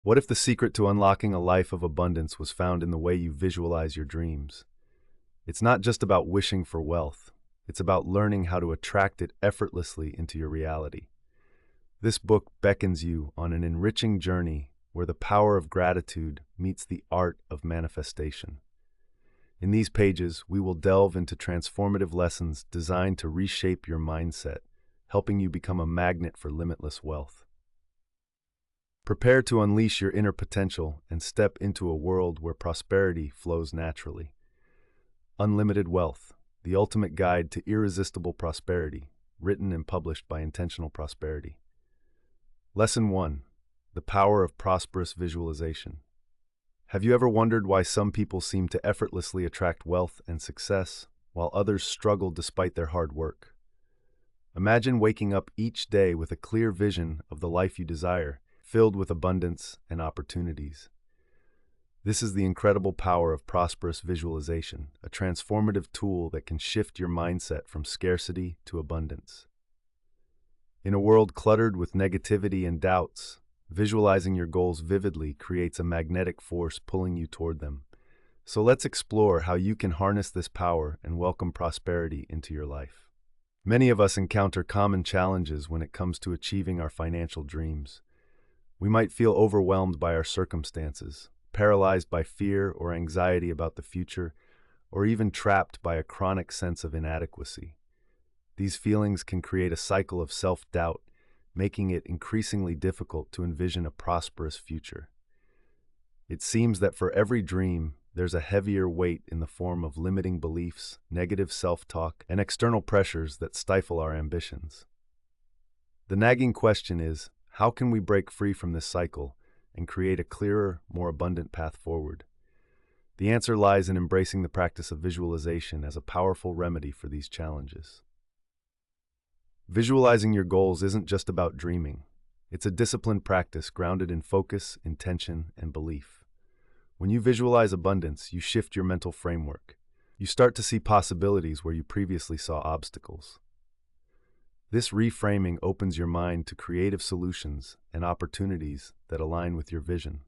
What if the secret to unlocking a life of abundance was found in the way you visualize your dreams? It's not just about wishing for wealth, it's about learning how to attract it effortlessly into your reality. This book beckons you on an enriching journey where the power of gratitude meets the art of manifestation. In these pages, we will delve into transformative lessons designed to reshape your mindset, helping you become a magnet for limitless wealth. Prepare to unleash your inner potential and step into a world where prosperity flows naturally. Unlimited Wealth, the ultimate guide to irresistible prosperity, written and published by Intentional Prosperity. Lesson 1. The Power of Prosperous Visualization. Have you ever wondered why some people seem to effortlessly attract wealth and success, while others struggle despite their hard work? Imagine waking up each day with a clear vision of the life you desire, filled with abundance and opportunities. This is the incredible power of prosperous visualization, a transformative tool that can shift your mindset from scarcity to abundance. In a world cluttered with negativity and doubts, visualizing your goals vividly creates a magnetic force pulling you toward them. So let's explore how you can harness this power and welcome prosperity into your life. Many of us encounter common challenges when it comes to achieving our financial dreams. We might feel overwhelmed by our circumstances, paralyzed by fear or anxiety about the future, or even trapped by a chronic sense of inadequacy. These feelings can create a cycle of self-doubt, making it increasingly difficult to envision a prosperous future. It seems that for every dream, there's a heavier weight in the form of limiting beliefs, negative self-talk, and external pressures that stifle our ambitions. The nagging question is, how can we break free from this cycle and create a clearer, more abundant path forward? The answer lies in embracing the practice of visualization as a powerful remedy for these challenges. Visualizing your goals isn't just about dreaming. It's a disciplined practice grounded in focus, intention, and belief. When you visualize abundance, you shift your mental framework. You start to see possibilities where you previously saw obstacles. This reframing opens your mind to creative solutions and opportunities that align with your vision.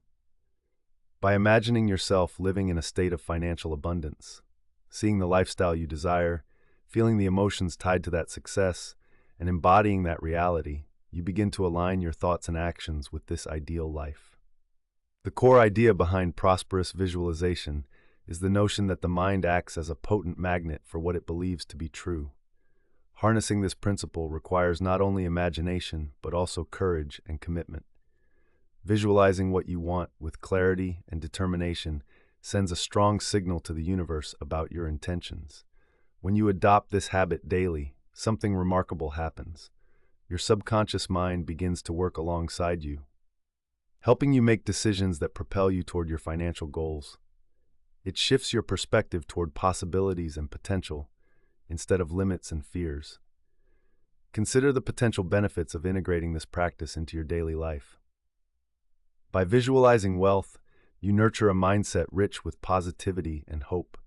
By imagining yourself living in a state of financial abundance, seeing the lifestyle you desire, feeling the emotions tied to that success, and embodying that reality, you begin to align your thoughts and actions with this ideal life. The core idea behind prosperous visualization is the notion that the mind acts as a potent magnet for what it believes to be true. Harnessing this principle requires not only imagination, but also courage and commitment. Visualizing what you want with clarity and determination sends a strong signal to the universe about your intentions. When you adopt this habit daily, something remarkable happens. Your subconscious mind begins to work alongside you, helping you make decisions that propel you toward your financial goals. It shifts your perspective toward possibilities and potential, instead of limits and fears. Consider the potential benefits of integrating this practice into your daily life. By visualizing wealth, you nurture a mindset rich with positivity and hope.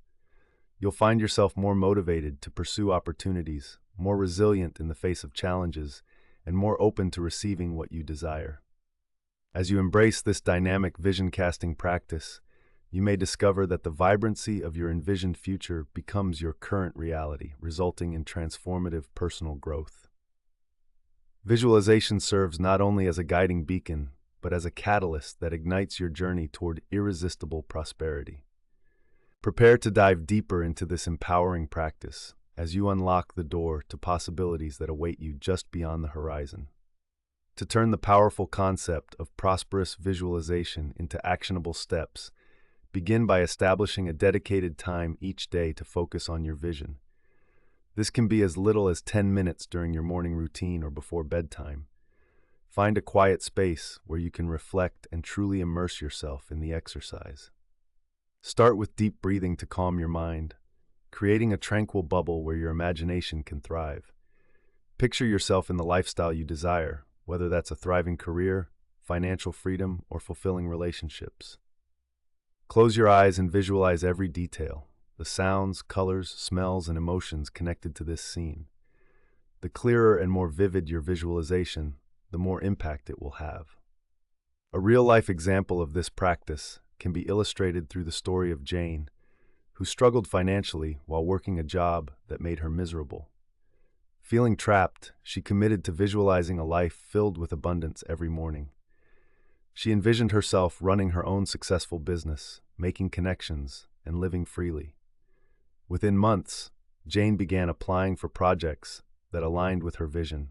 You'll find yourself more motivated to pursue opportunities, more resilient in the face of challenges, and more open to receiving what you desire. As you embrace this dynamic vision-casting practice, you may discover that the vibrancy of your envisioned future becomes your current reality, resulting in transformative personal growth. Visualization serves not only as a guiding beacon, but as a catalyst that ignites your journey toward irresistible prosperity. Prepare to dive deeper into this empowering practice as you unlock the door to possibilities that await you just beyond the horizon. To turn the powerful concept of prosperous visualization into actionable steps, begin by establishing a dedicated time each day to focus on your vision. This can be as little as 10 minutes during your morning routine or before bedtime. Find a quiet space where you can reflect and truly immerse yourself in the exercise. Start with deep breathing to calm your mind, creating a tranquil bubble where your imagination can thrive. Picture yourself in the lifestyle you desire, whether that's a thriving career, financial freedom, or fulfilling relationships. Close your eyes and visualize every detail, the sounds, colors, smells, and emotions connected to this scene. The clearer and more vivid your visualization, the more impact it will have. A real-life example of this practice can be illustrated through the story of Jane, who struggled financially while working a job that made her miserable. Feeling trapped, she committed to visualizing a life filled with abundance every morning. She envisioned herself running her own successful business, making connections, and living freely. Within months, Jane began applying for projects that aligned with her vision,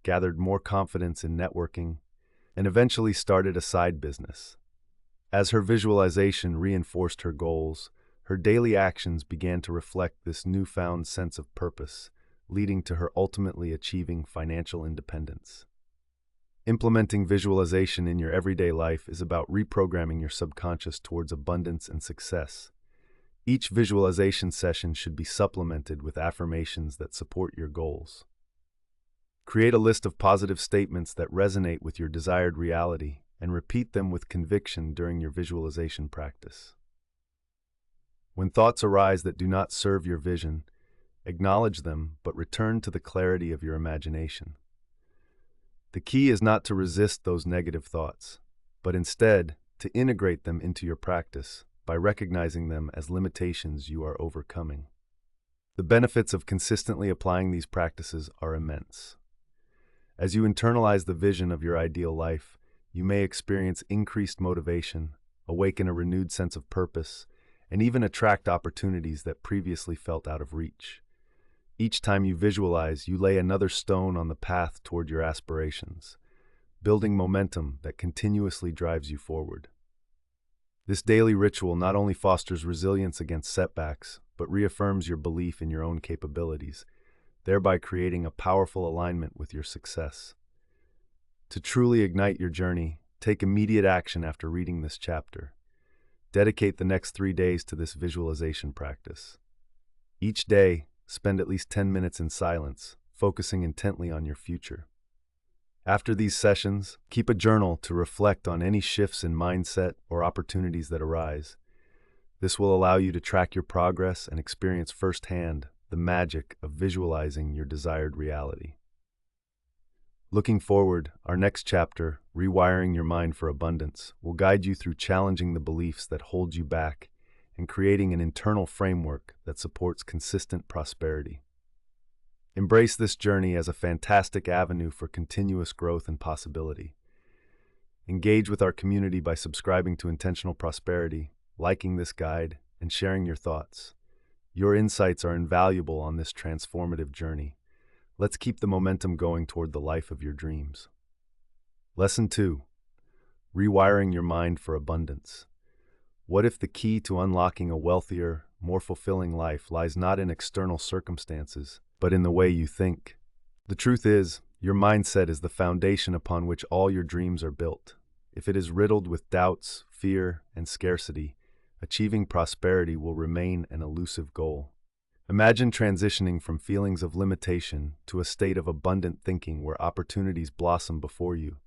gathered more confidence in networking, and eventually started a side business. As her visualization reinforced her goals, her daily actions began to reflect this newfound sense of purpose, leading to her ultimately achieving financial independence. Implementing visualization in your everyday life is about reprogramming your subconscious towards abundance and success. Each visualization session should be supplemented with affirmations that support your goals. Create a list of positive statements that resonate with your desired reality and repeat them with conviction during your visualization practice. When thoughts arise that do not serve your vision, acknowledge them but return to the clarity of your imagination. The key is not to resist those negative thoughts, but instead to integrate them into your practice by recognizing them as limitations you are overcoming. The benefits of consistently applying these practices are immense. As you internalize the vision of your ideal life, you may experience increased motivation, awaken a renewed sense of purpose, and even attract opportunities that previously felt out of reach. Each time you visualize, you lay another stone on the path toward your aspirations, building momentum that continuously drives you forward. This daily ritual not only fosters resilience against setbacks, but reaffirms your belief in your own capabilities, thereby creating a powerful alignment with your success. To truly ignite your journey, take immediate action after reading this chapter. Dedicate the next 3 days to this visualization practice. Each day, spend at least 10 minutes in silence, focusing intently on your future. After these sessions, keep a journal to reflect on any shifts in mindset or opportunities that arise. This will allow you to track your progress and experience firsthand the magic of visualizing your desired reality. Looking forward, our next chapter, Rewiring Your Mind for Abundance, will guide you through challenging the beliefs that hold you back and creating an internal framework that supports consistent prosperity. Embrace this journey as a fantastic avenue for continuous growth and possibility. Engage with our community by subscribing to Intentional Prosperity, liking this guide, and sharing your thoughts. Your insights are invaluable on this transformative journey. Let's keep the momentum going toward the life of your dreams. Lesson 2. Rewiring Your Mind for Abundance. What if the key to unlocking a wealthier, more fulfilling life lies not in external circumstances, but in the way you think? The truth is, your mindset is the foundation upon which all your dreams are built. If it is riddled with doubts, fear, and scarcity, achieving prosperity will remain an elusive goal. Imagine transitioning from feelings of limitation to a state of abundant thinking where opportunities blossom before you.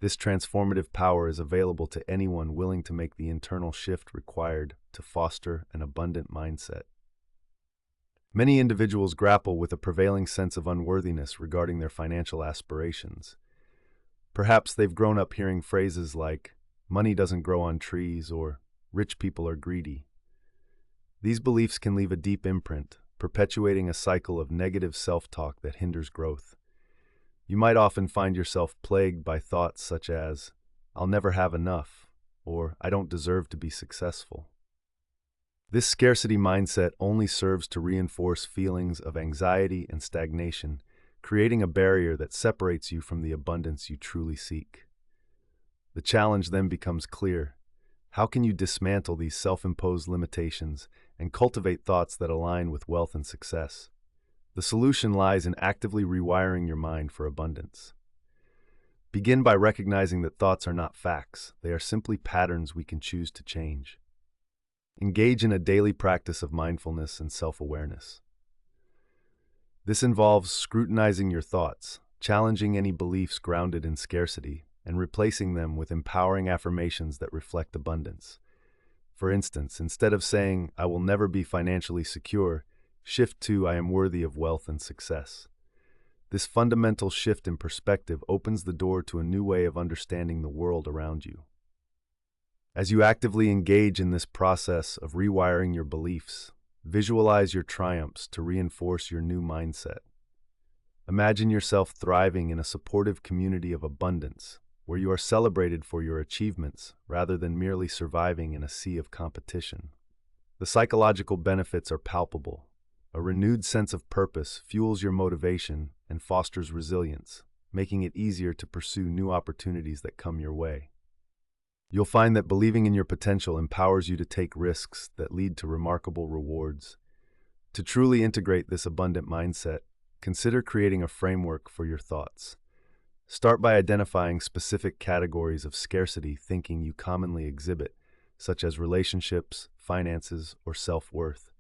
This transformative power is available to anyone willing to make the internal shift required to foster an abundant mindset. Many individuals grapple with a prevailing sense of unworthiness regarding their financial aspirations. Perhaps they've grown up hearing phrases like, "money doesn't grow on trees," or "rich people are greedy." These beliefs can leave a deep imprint, perpetuating a cycle of negative self-talk that hinders growth. You might often find yourself plagued by thoughts such as, "I'll never have enough," or "I don't deserve to be successful." This scarcity mindset only serves to reinforce feelings of anxiety and stagnation, creating a barrier that separates you from the abundance you truly seek. The challenge then becomes clear. How can you dismantle these self-imposed limitations and cultivate thoughts that align with wealth and success? The solution lies in actively rewiring your mind for abundance. Begin by recognizing that thoughts are not facts. They are simply patterns we can choose to change. Engage in a daily practice of mindfulness and self-awareness. This involves scrutinizing your thoughts, challenging any beliefs grounded in scarcity, and replacing them with empowering affirmations that reflect abundance. For instance, instead of saying, "I will never be financially secure," shift to, "I am worthy of wealth and success." This fundamental shift in perspective opens the door to a new way of understanding the world around you. As you actively engage in this process of rewiring your beliefs, visualize your triumphs to reinforce your new mindset. Imagine yourself thriving in a supportive community of abundance, where you are celebrated for your achievements rather than merely surviving in a sea of competition. The psychological benefits are palpable. A renewed sense of purpose fuels your motivation and fosters resilience, making it easier to pursue new opportunities that come your way. You'll find that believing in your potential empowers you to take risks that lead to remarkable rewards. To truly integrate this abundant mindset, consider creating a framework for your thoughts. Start by identifying specific categories of scarcity thinking you commonly exhibit, such as relationships, finances, or self-worth.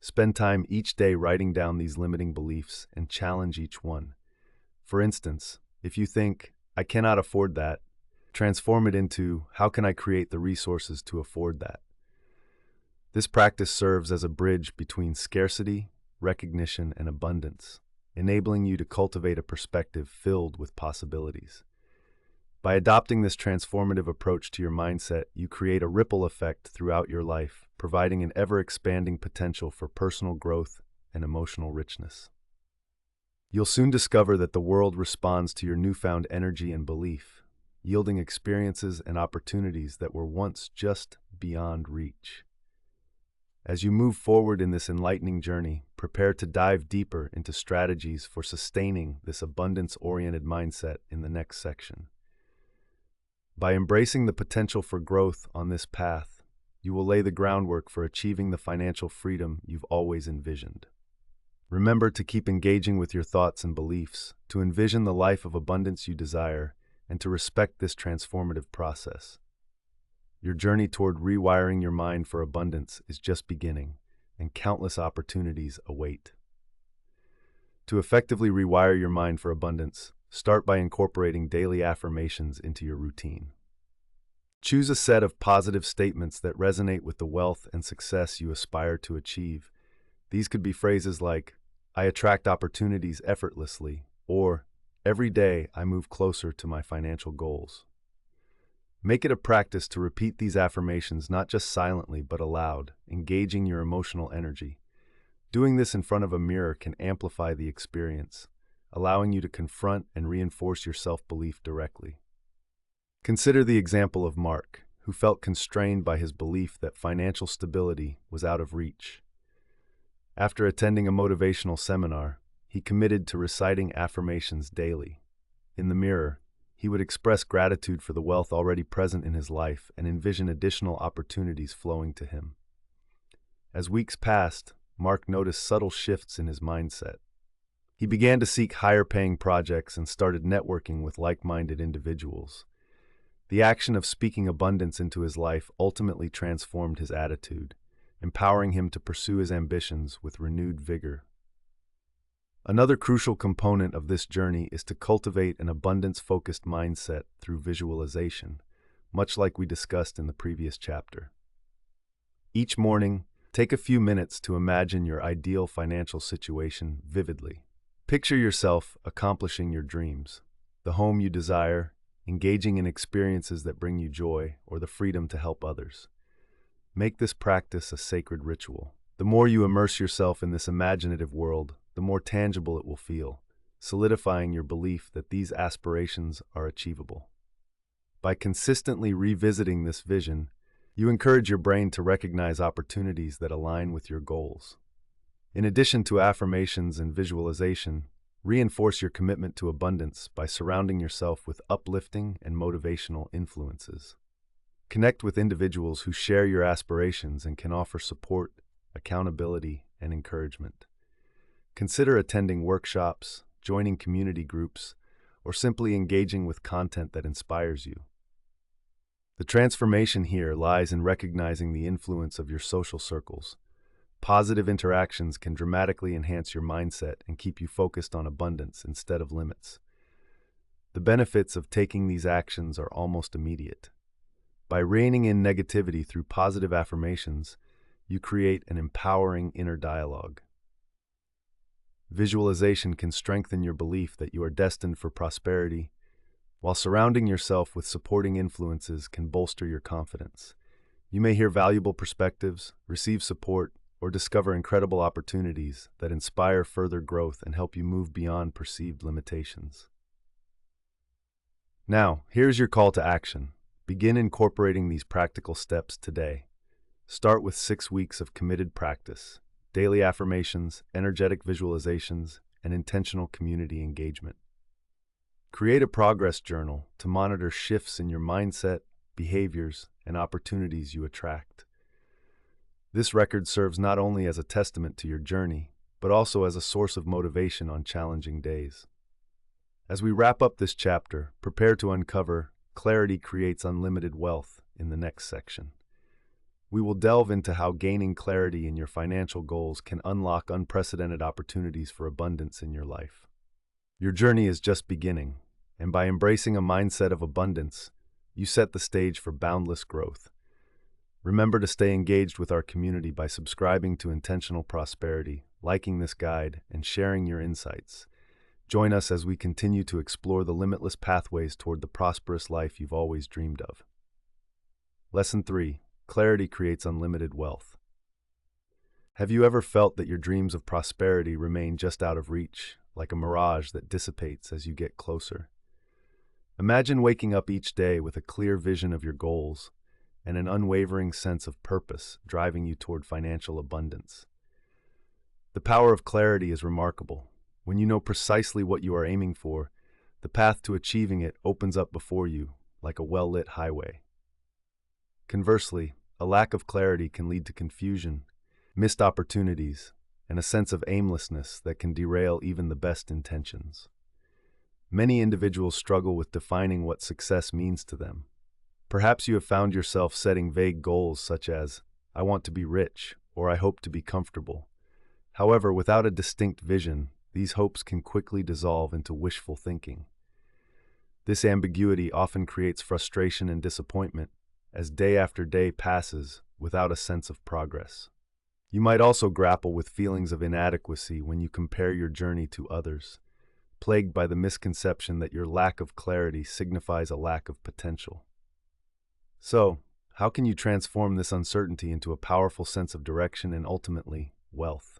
Spend time each day writing down these limiting beliefs and challenge each one. For instance, if you think, "I cannot afford that," transform it into, "How can I create the resources to afford that?" This practice serves as a bridge between scarcity, recognition, and abundance, enabling you to cultivate a perspective filled with possibilities. By adopting this transformative approach to your mindset, you create a ripple effect throughout your life, providing an ever-expanding potential for personal growth and emotional richness. You'll soon discover that the world responds to your newfound energy and belief, yielding experiences and opportunities that were once just beyond reach. As you move forward in this enlightening journey, prepare to dive deeper into strategies for sustaining this abundance-oriented mindset in the next section. By embracing the potential for growth on this path, you will lay the groundwork for achieving the financial freedom you've always envisioned. Remember to keep engaging with your thoughts and beliefs, to envision the life of abundance you desire, and to respect this transformative process. Your journey toward rewiring your mind for abundance is just beginning, and countless opportunities await. To effectively rewire your mind for abundance, start by incorporating daily affirmations into your routine. Choose a set of positive statements that resonate with the wealth and success you aspire to achieve. These could be phrases like, "I attract opportunities effortlessly," or "Every day I move closer to my financial goals." Make it a practice to repeat these affirmations not just silently but aloud, engaging your emotional energy. Doing this in front of a mirror can amplify the experience, allowing you to confront and reinforce your self-belief directly. Consider the example of Mark, who felt constrained by his belief that financial stability was out of reach. After attending a motivational seminar, he committed to reciting affirmations daily. In the mirror, he would express gratitude for the wealth already present in his life and envision additional opportunities flowing to him. As weeks passed, Mark noticed subtle shifts in his mindset. He began to seek higher-paying projects and started networking with like-minded individuals. The action of speaking abundance into his life ultimately transformed his attitude, empowering him to pursue his ambitions with renewed vigor. Another crucial component of this journey is to cultivate an abundance-focused mindset through visualization, much like we discussed in the previous chapter. Each morning, take a few minutes to imagine your ideal financial situation vividly. Picture yourself accomplishing your dreams, the home you desire, engaging in experiences that bring you joy, or the freedom to help others. Make this practice a sacred ritual. The more you immerse yourself in this imaginative world, the more tangible it will feel, solidifying your belief that these aspirations are achievable. By consistently revisiting this vision, you encourage your brain to recognize opportunities that align with your goals. In addition to affirmations and visualization, reinforce your commitment to abundance by surrounding yourself with uplifting and motivational influences. Connect with individuals who share your aspirations and can offer support, accountability, and encouragement. Consider attending workshops, joining community groups, or simply engaging with content that inspires you. The transformation here lies in recognizing the influence of your social circles. Positive interactions can dramatically enhance your mindset and keep you focused on abundance instead of limits. The benefits of taking these actions are almost immediate. By reining in negativity through positive affirmations, you create an empowering inner dialogue. Visualization can strengthen your belief that you are destined for prosperity, while surrounding yourself with supporting influences can bolster your confidence. You may hear valuable perspectives, receive support, or discover incredible opportunities that inspire further growth and help you move beyond perceived limitations. Now, here's your call to action. Begin incorporating these practical steps today. Start with 6 weeks of committed practice, daily affirmations, energetic visualizations, and intentional community engagement. Create a progress journal to monitor shifts in your mindset, behaviors, and opportunities you attract. This record serves not only as a testament to your journey, but also as a source of motivation on challenging days. As we wrap up this chapter, prepare to uncover Clarity Creates Unlimited Wealth in the next section. We will delve into how gaining clarity in your financial goals can unlock unprecedented opportunities for abundance in your life. Your journey is just beginning, and by embracing a mindset of abundance, you set the stage for boundless growth. Remember to stay engaged with our community by subscribing to Intentional Prosperity, liking this guide, and sharing your insights. Join us as we continue to explore the limitless pathways toward the prosperous life you've always dreamed of. Lesson 3. Clarity Creates Unlimited Wealth. Have you ever felt that your dreams of prosperity remain just out of reach, like a mirage that dissipates as you get closer? Imagine waking up each day with a clear vision of your goals and an unwavering sense of purpose driving you toward financial abundance. The power of clarity is remarkable. When you know precisely what you are aiming for, the path to achieving it opens up before you like a well-lit highway. Conversely, a lack of clarity can lead to confusion, missed opportunities, and a sense of aimlessness that can derail even the best intentions. Many individuals struggle with defining what success means to them. Perhaps you have found yourself setting vague goals such as, "I want to be rich," or "I hope to be comfortable." However, without a distinct vision, these hopes can quickly dissolve into wishful thinking. This ambiguity often creates frustration and disappointment as day after day passes without a sense of progress. You might also grapple with feelings of inadequacy when you compare your journey to others, plagued by the misconception that your lack of clarity signifies a lack of potential. So, how can you transform this uncertainty into a powerful sense of direction and ultimately, wealth?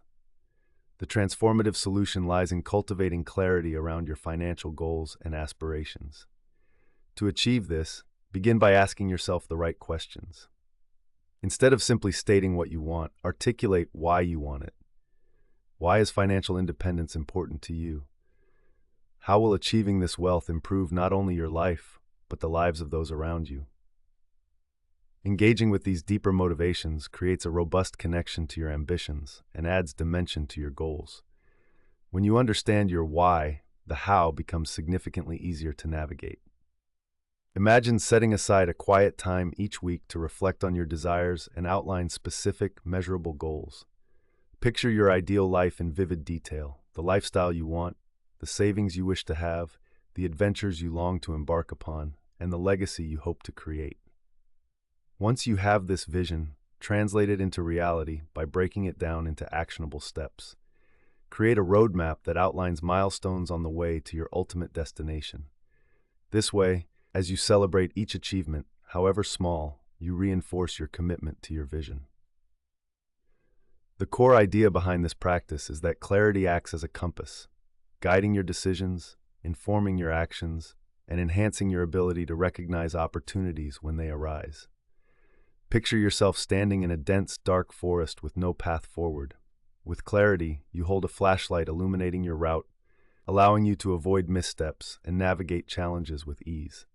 The transformative solution lies in cultivating clarity around your financial goals and aspirations. To achieve this, begin by asking yourself the right questions. Instead of simply stating what you want, articulate why you want it. Why is financial independence important to you? How will achieving this wealth improve not only your life, but the lives of those around you? Engaging with these deeper motivations creates a robust connection to your ambitions and adds dimension to your goals. When you understand your why, the how becomes significantly easier to navigate. Imagine setting aside a quiet time each week to reflect on your desires and outline specific, measurable goals. Picture your ideal life in vivid detail, the lifestyle you want, the savings you wish to have, the adventures you long to embark upon, and the legacy you hope to create. Once you have this vision, translate it into reality by breaking it down into actionable steps. Create a roadmap that outlines milestones on the way to your ultimate destination. This way, as you celebrate each achievement, however small, you reinforce your commitment to your vision. The core idea behind this practice is that clarity acts as a compass, guiding your decisions, informing your actions, and enhancing your ability to recognize opportunities when they arise. Picture yourself standing in a dense, dark forest with no path forward. With clarity, you hold a flashlight illuminating your route, allowing you to avoid missteps and navigate challenges with ease.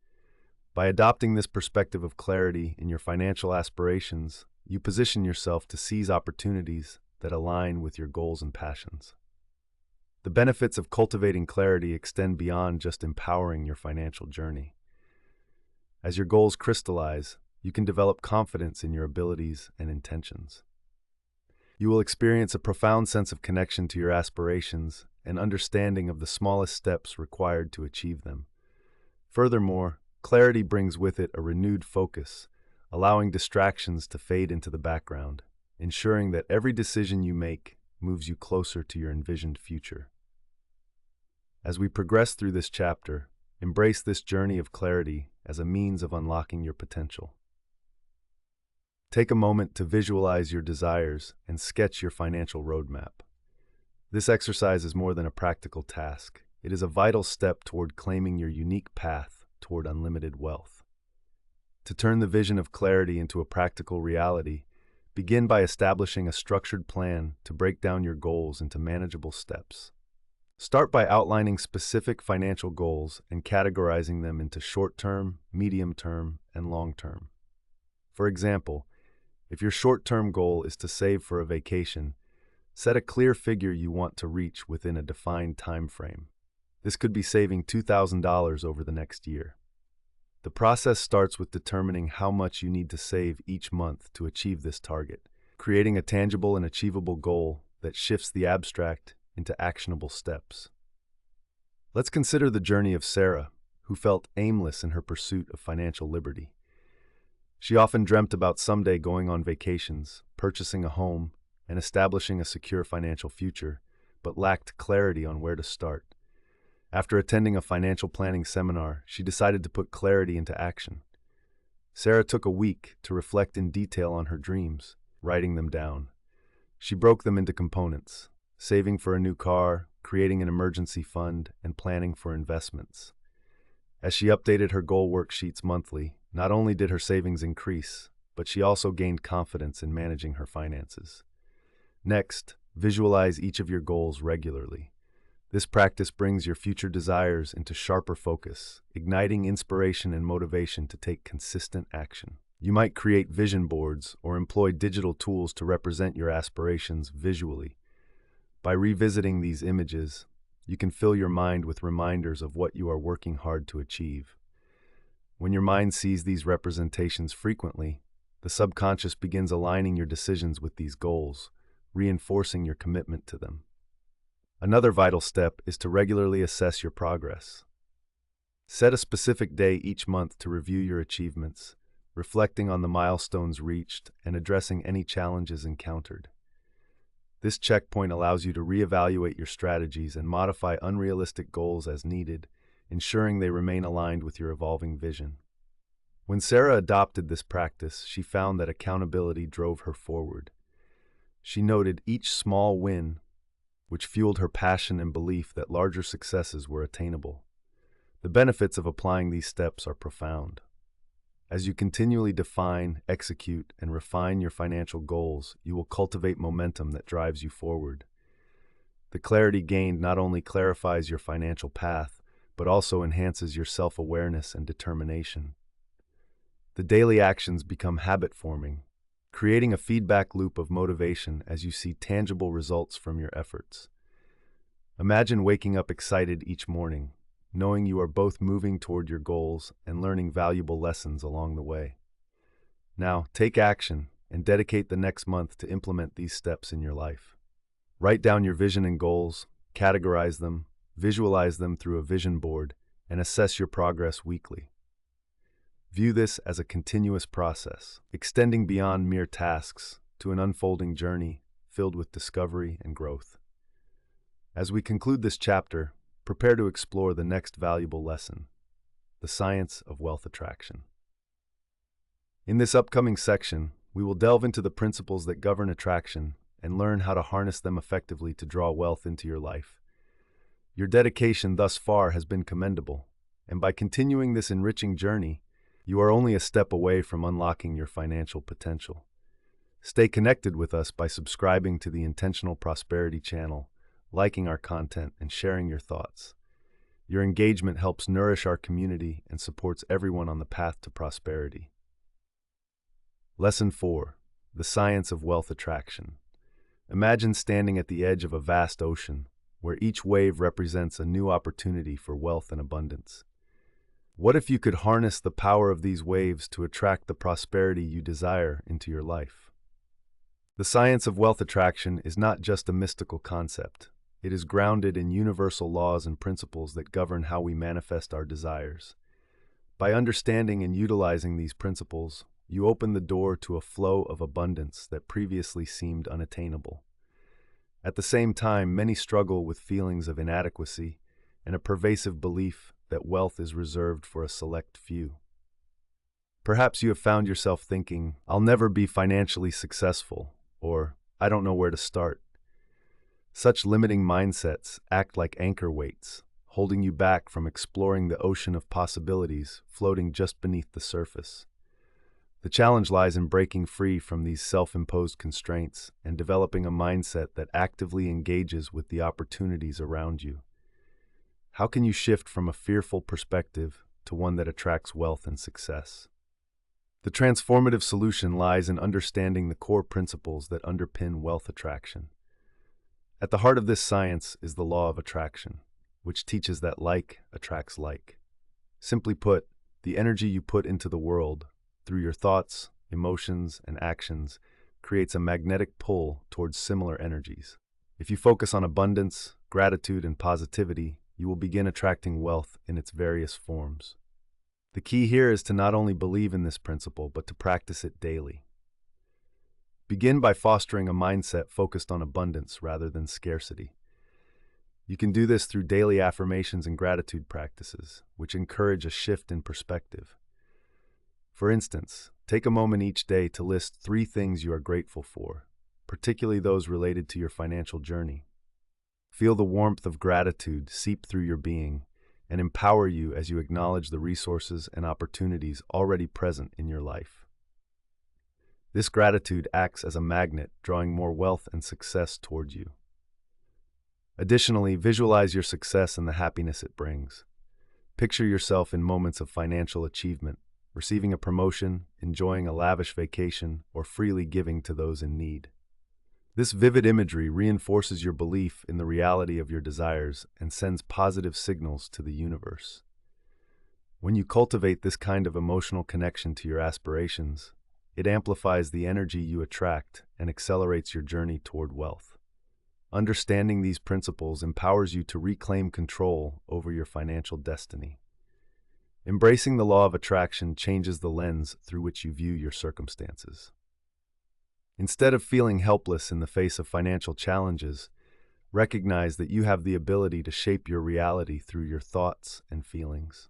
By adopting this perspective of clarity in your financial aspirations, you position yourself to seize opportunities that align with your goals and passions. The benefits of cultivating clarity extend beyond just empowering your financial journey. As your goals crystallize, you can develop confidence in your abilities and intentions. You will experience a profound sense of connection to your aspirations and understanding of the smallest steps required to achieve them. Furthermore, clarity brings with it a renewed focus, allowing distractions to fade into the background, ensuring that every decision you make moves you closer to your envisioned future. As we progress through this chapter, embrace this journey of clarity as a means of unlocking your potential. Take a moment to visualize your desires and sketch your financial roadmap. This exercise is more than a practical task. It is a vital step toward claiming your unique path toward unlimited wealth. To turn the vision of clarity into a practical reality, begin by establishing a structured plan to break down your goals into manageable steps. Start by outlining specific financial goals and categorizing them into short-term, medium-term, and long-term. For example, if your short-term goal is to save for a vacation, set a clear figure you want to reach within a defined time frame. This could be saving $2,000 over the next year. The process starts with determining how much you need to save each month to achieve this target, creating a tangible and achievable goal that shifts the abstract into actionable steps. Let's consider the journey of Sarah, who felt aimless in her pursuit of financial liberty. She often dreamt about someday going on vacations, purchasing a home, and establishing a secure financial future, but lacked clarity on where to start. After attending a financial planning seminar, she decided to put clarity into action. Sarah took a week to reflect in detail on her dreams, writing them down. She broke them into components: saving for a new car, creating an emergency fund, and planning for investments. As she updated her goal worksheets monthly, not only did her savings increase, but she also gained confidence in managing her finances. Next, visualize each of your goals regularly. This practice brings your future desires into sharper focus, igniting inspiration and motivation to take consistent action. You might create vision boards or employ digital tools to represent your aspirations visually. By revisiting these images, you can fill your mind with reminders of what you are working hard to achieve. When your mind sees these representations frequently, the subconscious begins aligning your decisions with these goals, reinforcing your commitment to them. Another vital step is to regularly assess your progress. Set a specific day each month to review your achievements, reflecting on the milestones reached and addressing any challenges encountered. This checkpoint allows you to reevaluate your strategies and modify unrealistic goals as needed, ensuring they remain aligned with your evolving vision. When Sarah adopted this practice, she found that accountability drove her forward. She noted each small win, which fueled her passion and belief that larger successes were attainable. The benefits of applying these steps are profound. As you continually define, execute, and refine your financial goals, you will cultivate momentum that drives you forward. The clarity gained not only clarifies your financial path, but also enhances your self-awareness and determination. The daily actions become habit-forming, creating a feedback loop of motivation as you see tangible results from your efforts. Imagine waking up excited each morning, knowing you are both moving toward your goals and learning valuable lessons along the way. Now, take action and dedicate the next month to implement these steps in your life. Write down your vision and goals, categorize them, visualize them through a vision board, and assess your progress weekly. View this as a continuous process, extending beyond mere tasks to an unfolding journey filled with discovery and growth. As we conclude this chapter, prepare to explore the next valuable lesson: the science of wealth attraction. In this upcoming section, we will delve into the principles that govern attraction and learn how to harness them effectively to draw wealth into your life. Your dedication thus far has been commendable, and by continuing this enriching journey, you are only a step away from unlocking your financial potential. Stay connected with us by subscribing to the Intentional Prosperity channel, liking our content, and sharing your thoughts. Your engagement helps nourish our community and supports everyone on the path to prosperity. Lesson 4: The Science of Wealth Attraction. Imagine standing at the edge of a vast ocean, where each wave represents a new opportunity for wealth and abundance. What if you could harness the power of these waves to attract the prosperity you desire into your life? The science of wealth attraction is not just a mystical concept. It is grounded in universal laws and principles that govern how we manifest our desires. By understanding and utilizing these principles, you open the door to a flow of abundance that previously seemed unattainable. At the same time, many struggle with feelings of inadequacy and a pervasive belief that wealth is reserved for a select few. Perhaps you have found yourself thinking, "I'll never be financially successful," or "I don't know where to start." Such limiting mindsets act like anchor weights, holding you back from exploring the ocean of possibilities floating just beneath the surface. The challenge lies in breaking free from these self-imposed constraints and developing a mindset that actively engages with the opportunities around you. How can you shift from a fearful perspective to one that attracts wealth and success? The transformative solution lies in understanding the core principles that underpin wealth attraction. At the heart of this science is the law of attraction, which teaches that like attracts like. Simply put, the energy you put into the world, through your thoughts, emotions, and actions, creates a magnetic pull towards similar energies. If you focus on abundance, gratitude, and positivity, you will begin attracting wealth in its various forms. The key here is to not only believe in this principle, but to practice it daily. Begin by fostering a mindset focused on abundance rather than scarcity. You can do this through daily affirmations and gratitude practices, which encourage a shift in perspective. For instance, take a moment each day to list 3 things you are grateful for, particularly those related to your financial journey. Feel the warmth of gratitude seep through your being and empower you as you acknowledge the resources and opportunities already present in your life. This gratitude acts as a magnet, drawing more wealth and success toward you. Additionally, visualize your success and the happiness it brings. Picture yourself in moments of financial achievement, receiving a promotion, enjoying a lavish vacation, or freely giving to those in need. This vivid imagery reinforces your belief in the reality of your desires and sends positive signals to the universe. When you cultivate this kind of emotional connection to your aspirations, it amplifies the energy you attract and accelerates your journey toward wealth. Understanding these principles empowers you to reclaim control over your financial destiny. Embracing the law of attraction changes the lens through which you view your circumstances. Instead of feeling helpless in the face of financial challenges, recognize that you have the ability to shape your reality through your thoughts and feelings.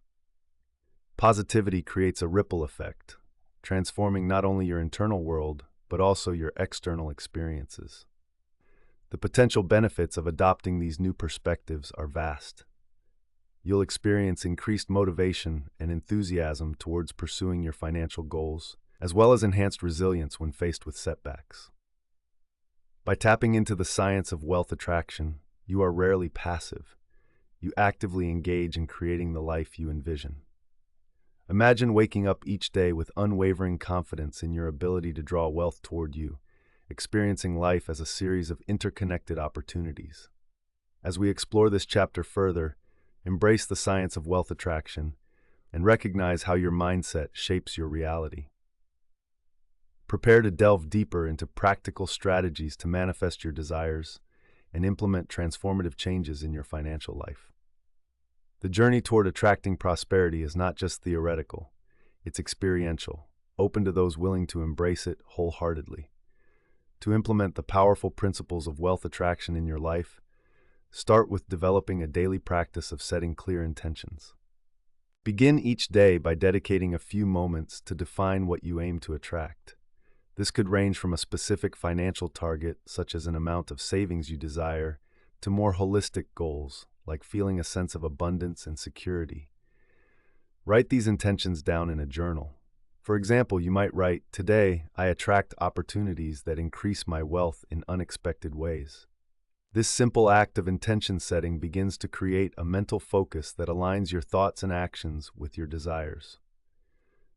Positivity creates a ripple effect, transforming not only your internal world, but also your external experiences. The potential benefits of adopting these new perspectives are vast. You'll experience increased motivation and enthusiasm towards pursuing your financial goals, as well as enhanced resilience when faced with setbacks. By tapping into the science of wealth attraction, you are rarely passive. You actively engage in creating the life you envision. Imagine waking up each day with unwavering confidence in your ability to draw wealth toward you, experiencing life as a series of interconnected opportunities. As we explore this chapter further, embrace the science of wealth attraction and recognize how your mindset shapes your reality. Prepare to delve deeper into practical strategies to manifest your desires and implement transformative changes in your financial life. The journey toward attracting prosperity is not just theoretical, it's experiential, open to those willing to embrace it wholeheartedly. To implement the powerful principles of wealth attraction in your life, start with developing a daily practice of setting clear intentions. Begin each day by dedicating a few moments to define what you aim to attract. This could range from a specific financial target, such as an amount of savings you desire, to more holistic goals, like feeling a sense of abundance and security. Write these intentions down in a journal. For example, you might write, "Today, I attract opportunities that increase my wealth in unexpected ways." This simple act of intention setting begins to create a mental focus that aligns your thoughts and actions with your desires.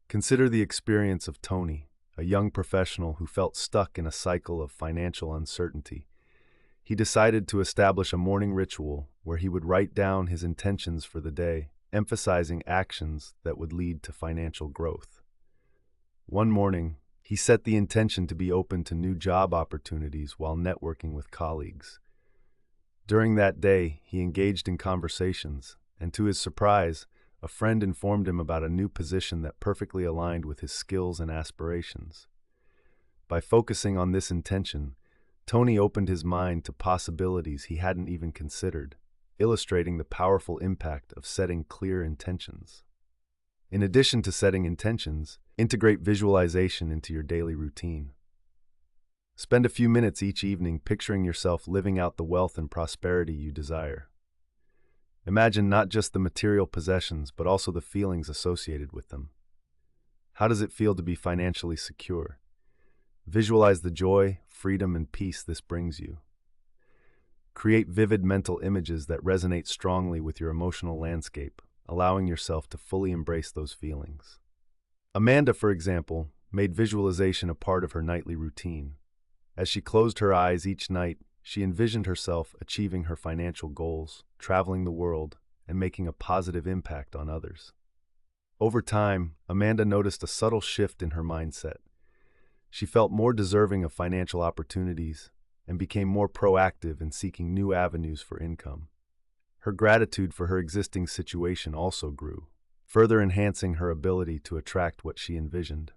Consider the experience of Tony, a young professional who felt stuck in a cycle of financial uncertainty. He decided to establish a morning ritual where he would write down his intentions for the day, emphasizing actions that would lead to financial growth. One morning, he set the intention to be open to new job opportunities while networking with colleagues. During that day, he engaged in conversations, and to his surprise, a friend informed him about a new position that perfectly aligned with his skills and aspirations. By focusing on this intention, Tony opened his mind to possibilities he hadn't even considered, illustrating the powerful impact of setting clear intentions. In addition to setting intentions, integrate visualization into your daily routine. Spend a few minutes each evening picturing yourself living out the wealth and prosperity you desire. Imagine not just the material possessions, but also the feelings associated with them. How does it feel to be financially secure? Visualize the joy, freedom, and peace this brings you. Create vivid mental images that resonate strongly with your emotional landscape, allowing yourself to fully embrace those feelings. Amanda, for example, made visualization a part of her nightly routine. As she closed her eyes each night, she envisioned herself achieving her financial goals, traveling the world, and making a positive impact on others. Over time, Amanda noticed a subtle shift in her mindset. She felt more deserving of financial opportunities and became more proactive in seeking new avenues for income. Her gratitude for her existing situation also grew, further enhancing her ability to attract what she envisioned.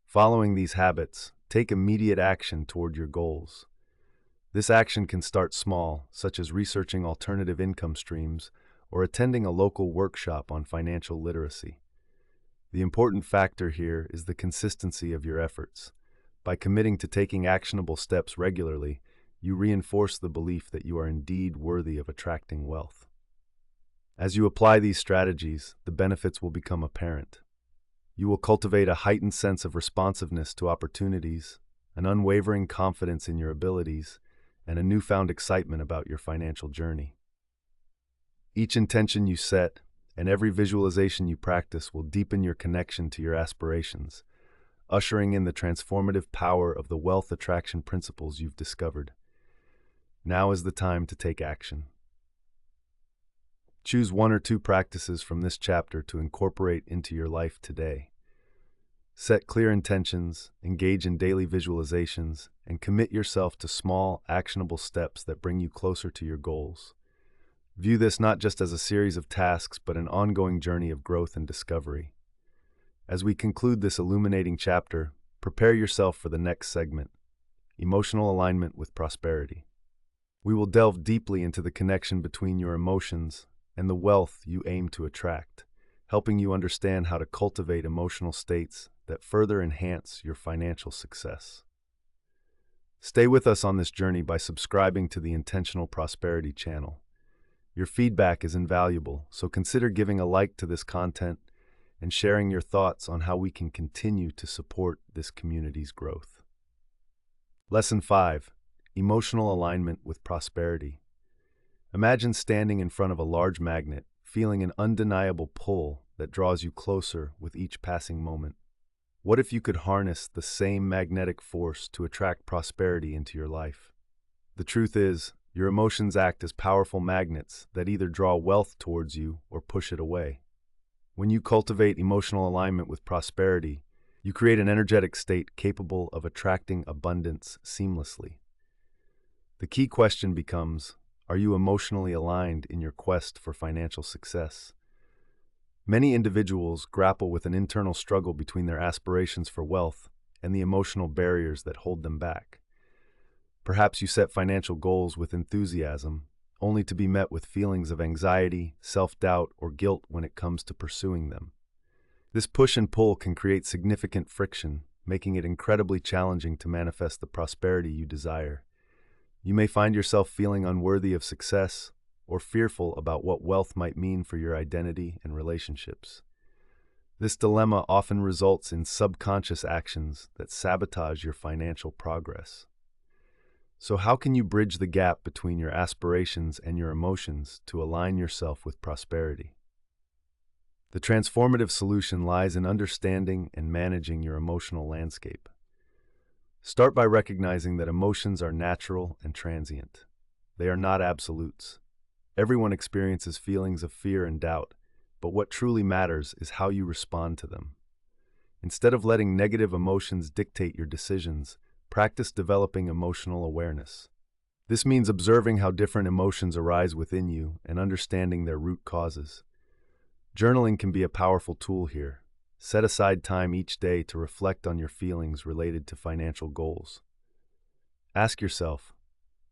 Following these habits, take immediate action toward your goals. This action can start small, such as researching alternative income streams or attending a local workshop on financial literacy. The important factor here is the consistency of your efforts. By committing to taking actionable steps regularly, you reinforce the belief that you are indeed worthy of attracting wealth. As you apply these strategies, the benefits will become apparent. You will cultivate a heightened sense of responsiveness to opportunities, an unwavering confidence in your abilities, and a newfound excitement about your financial journey. Each intention you set and every visualization you practice will deepen your connection to your aspirations, ushering in the transformative power of the wealth attraction principles you've discovered. Now is the time to take action. Choose one or two practices from this chapter to incorporate into your life today. Set clear intentions, engage in daily visualizations, and commit yourself to small, actionable steps that bring you closer to your goals. View this not just as a series of tasks, but an ongoing journey of growth and discovery. As we conclude this illuminating chapter, prepare yourself for the next segment, emotional alignment with prosperity. We will delve deeply into the connection between your emotions and the wealth you aim to attract, helping you understand how to cultivate emotional states that further enhance your financial success. Stay with us on this journey by subscribing to the Intentional Prosperity channel. Your feedback is invaluable, so consider giving a like to this content and sharing your thoughts on how we can continue to support this community's growth. Lesson 5. Emotional alignment with prosperity. Imagine standing in front of a large magnet, feeling an undeniable pull that draws you closer with each passing moment. What if you could harness the same magnetic force to attract prosperity into your life? The truth is, your emotions act as powerful magnets that either draw wealth towards you or push it away. When you cultivate emotional alignment with prosperity, you create an energetic state capable of attracting abundance seamlessly. The key question becomes, are you emotionally aligned in your quest for financial success? Many individuals grapple with an internal struggle between their aspirations for wealth and the emotional barriers that hold them back. Perhaps you set financial goals with enthusiasm, only to be met with feelings of anxiety, self-doubt, or guilt when it comes to pursuing them. This push and pull can create significant friction, making it incredibly challenging to manifest the prosperity you desire. You may find yourself feeling unworthy of success or fearful about what wealth might mean for your identity and relationships. This dilemma often results in subconscious actions that sabotage your financial progress. So how can you bridge the gap between your aspirations and your emotions to align yourself with prosperity? The transformative solution lies in understanding and managing your emotional landscape. Start by recognizing that emotions are natural and transient. They are not absolutes. Everyone experiences feelings of fear and doubt, but what truly matters is how you respond to them. Instead of letting negative emotions dictate your decisions, practice developing emotional awareness. This means observing how different emotions arise within you and understanding their root causes. Journaling can be a powerful tool here. Set aside time each day to reflect on your feelings related to financial goals. Ask yourself,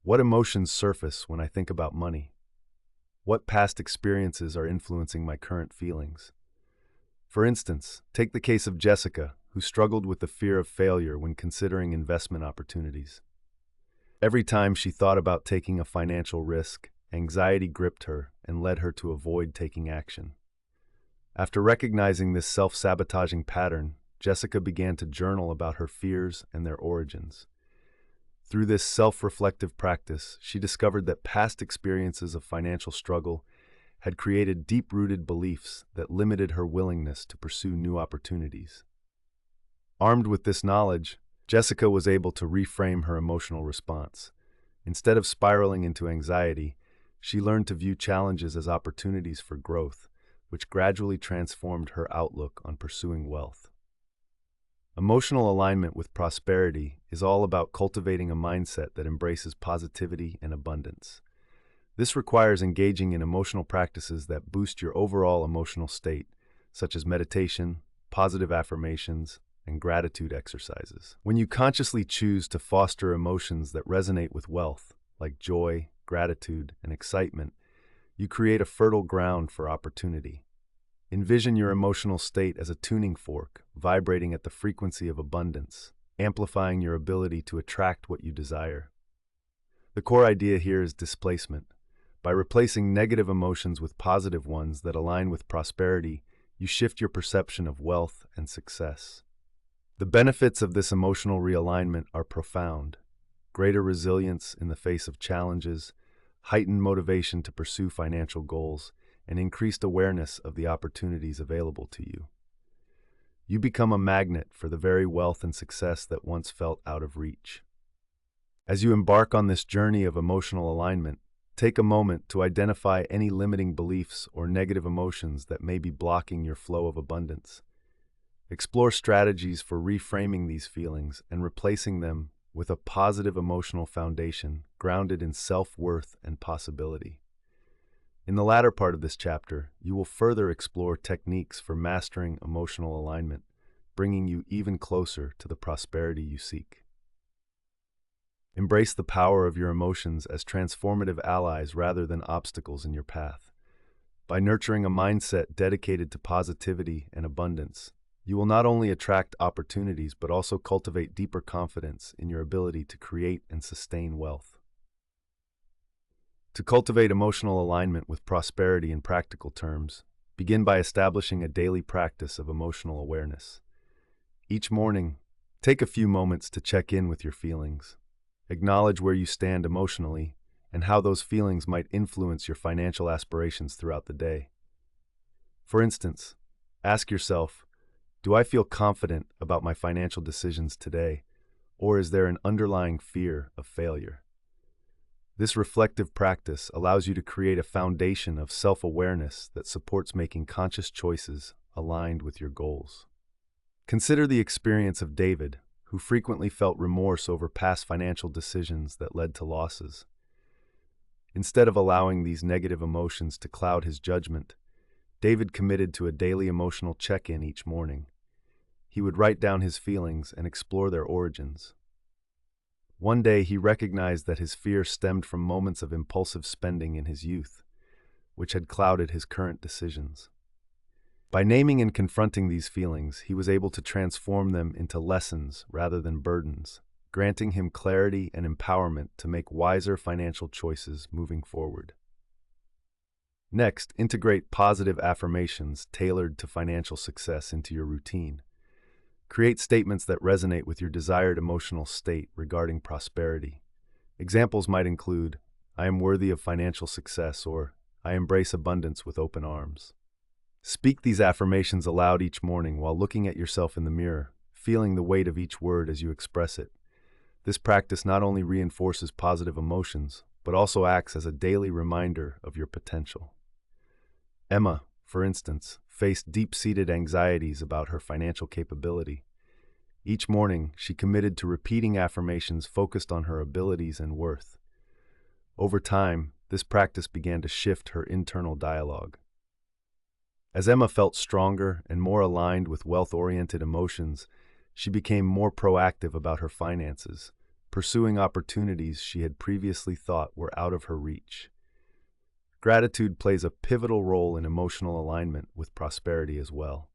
what emotions surface when I think about money? What past experiences are influencing my current feelings? For instance, take the case of Jessica, who struggled with the fear of failure when considering investment opportunities. Every time she thought about taking a financial risk, anxiety gripped her and led her to avoid taking action. After recognizing this self-sabotaging pattern, Jessica began to journal about her fears and their origins. Through this self-reflective practice, she discovered that past experiences of financial struggle had created deep-rooted beliefs that limited her willingness to pursue new opportunities. Armed with this knowledge, Jessica was able to reframe her emotional response. Instead of spiraling into anxiety, she learned to view challenges as opportunities for growth, which gradually transformed her outlook on pursuing wealth. Emotional alignment with prosperity is all about cultivating a mindset that embraces positivity and abundance. This requires engaging in emotional practices that boost your overall emotional state, such as meditation, positive affirmations, and gratitude exercises. When you consciously choose to foster emotions that resonate with wealth, like joy, gratitude, and excitement, you create a fertile ground for opportunity. Envision your emotional state as a tuning fork, vibrating at the frequency of abundance, amplifying your ability to attract what you desire. The core idea here is displacement. By replacing negative emotions with positive ones that align with prosperity, you shift your perception of wealth and success. The benefits of this emotional realignment are profound. Greater resilience in the face of challenges, heightened motivation to pursue financial goals, and increased awareness of the opportunities available to you. You become a magnet for the very wealth and success that once felt out of reach. As you embark on this journey of emotional alignment, take a moment to identify any limiting beliefs or negative emotions that may be blocking your flow of abundance. Explore strategies for reframing these feelings and replacing them with a positive emotional foundation grounded in self-worth and possibility. In the latter part of this chapter, you will further explore techniques for mastering emotional alignment, bringing you even closer to the prosperity you seek. Embrace the power of your emotions as transformative allies rather than obstacles in your path. By nurturing a mindset dedicated to positivity and abundance, you will not only attract opportunities but also cultivate deeper confidence in your ability to create and sustain wealth. To cultivate emotional alignment with prosperity in practical terms, begin by establishing a daily practice of emotional awareness. Each morning, take a few moments to check in with your feelings. Acknowledge where you stand emotionally and how those feelings might influence your financial aspirations throughout the day. For instance, ask yourself, do I feel confident about my financial decisions today, or is there an underlying fear of failure? This reflective practice allows you to create a foundation of self-awareness that supports making conscious choices aligned with your goals. Consider the experience of David, who frequently felt remorse over past financial decisions that led to losses. Instead of allowing these negative emotions to cloud his judgment, David committed to a daily emotional check-in each morning. He would write down his feelings and explore their origins. One day he recognized that his fear stemmed from moments of impulsive spending in his youth, which had clouded his current decisions. By naming and confronting these feelings, he was able to transform them into lessons rather than burdens, granting him clarity and empowerment to make wiser financial choices moving forward. Next, integrate positive affirmations tailored to financial success into your routine. Create statements that resonate with your desired emotional state regarding prosperity. Examples might include, I am worthy of financial success, or I embrace abundance with open arms. Speak these affirmations aloud each morning while looking at yourself in the mirror, feeling the weight of each word as you express it. This practice not only reinforces positive emotions, but also acts as a daily reminder of your potential. Emma, for instance, faced deep-seated anxieties about her financial capability. Each morning, she committed to repeating affirmations focused on her abilities and worth. Over time, this practice began to shift her internal dialogue. As Emma felt stronger and more aligned with wealth-oriented emotions, she became more proactive about her finances, pursuing opportunities she had previously thought were out of her reach. Gratitude plays a pivotal role in emotional alignment with prosperity as well.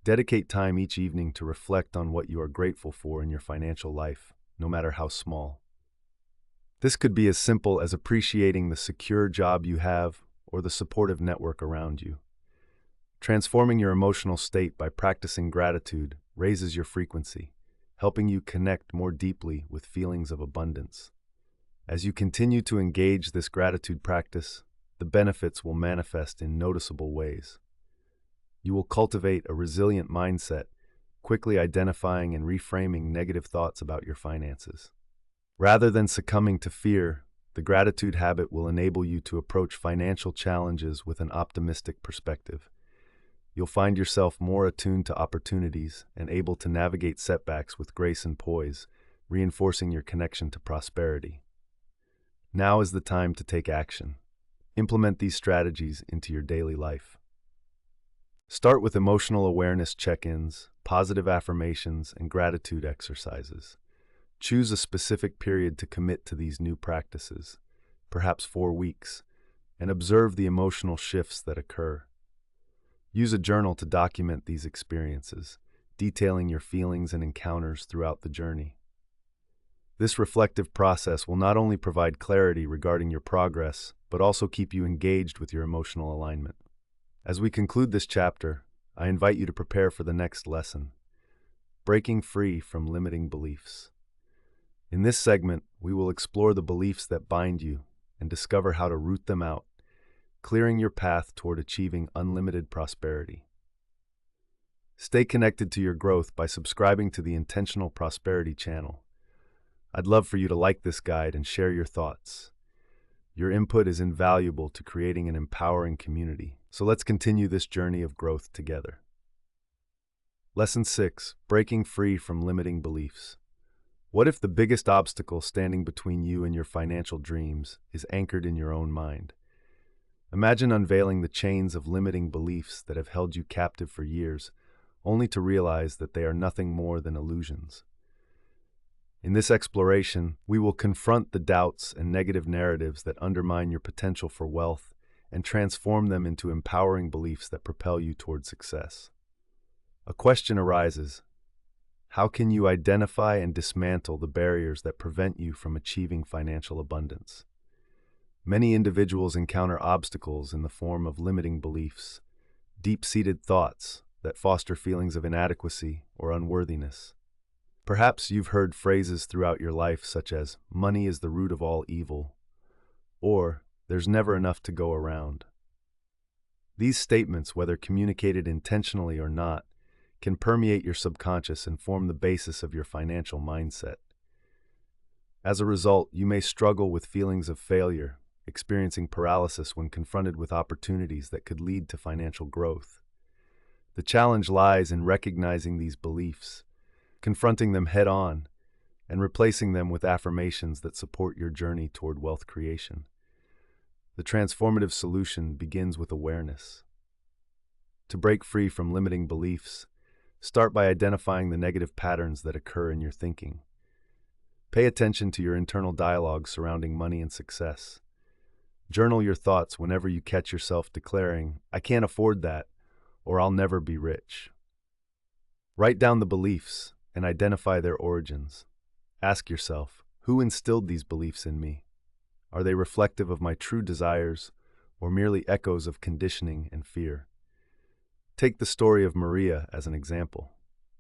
Dedicate time each evening to reflect on what you are grateful for in your financial life, no matter how small. This could be as simple as appreciating the secure job you have or the supportive network around you. Transforming your emotional state by practicing gratitude raises your frequency, helping you connect more deeply with feelings of abundance. As you continue to engage this gratitude practice, the benefits will manifest in noticeable ways. You will cultivate a resilient mindset, quickly identifying and reframing negative thoughts about your finances. Rather than succumbing to fear, the gratitude habit will enable you to approach financial challenges with an optimistic perspective. You'll find yourself more attuned to opportunities and able to navigate setbacks with grace and poise, reinforcing your connection to prosperity. Now is the time to take action. Implement these strategies into your daily life. Start with emotional awareness check-ins, positive affirmations, and gratitude exercises. Choose a specific period to commit to these new practices, perhaps 4 weeks, and observe the emotional shifts that occur. Use a journal to document these experiences, detailing your feelings and encounters throughout the journey. This reflective process will not only provide clarity regarding your progress, but also keep you engaged with your emotional alignment. As we conclude this chapter, I invite you to prepare for the next lesson, breaking free from limiting beliefs. In this segment, we will explore the beliefs that bind you and discover how to root them out, clearing your path toward achieving unlimited prosperity. Stay connected to your growth by subscribing to the Intentional Prosperity channel. I'd love for you to like this guide and share your thoughts. Your input is invaluable to creating an empowering community, so let's continue this journey of growth together. Lesson 6: Breaking free from limiting beliefs. What if the biggest obstacle standing between you and your financial dreams is anchored in your own mind? Imagine unveiling the chains of limiting beliefs that have held you captive for years, only to realize that they are nothing more than illusions. In this exploration, we will confront the doubts and negative narratives that undermine your potential for wealth and transform them into empowering beliefs that propel you toward success. A question arises: how can you identify and dismantle the barriers that prevent you from achieving financial abundance? Many individuals encounter obstacles in the form of limiting beliefs, deep-seated thoughts that foster feelings of inadequacy or unworthiness. Perhaps you've heard phrases throughout your life such as, "money is the root of all evil," or "there's never enough to go around." These statements, whether communicated intentionally or not, can permeate your subconscious and form the basis of your financial mindset. As a result, you may struggle with feelings of failure, experiencing paralysis when confronted with opportunities that could lead to financial growth. The challenge lies in recognizing these beliefs, confronting them head-on, and replacing them with affirmations that support your journey toward wealth creation. The transformative solution begins with awareness. To break free from limiting beliefs, start by identifying the negative patterns that occur in your thinking. Pay attention to your internal dialogue surrounding money and success. Journal your thoughts whenever you catch yourself declaring, "I can't afford that," or "I'll never be rich." Write down the beliefs and identify their origins. Ask yourself, who instilled these beliefs in me? Are they reflective of my true desires or merely echoes of conditioning and fear? Take the story of Maria as an example.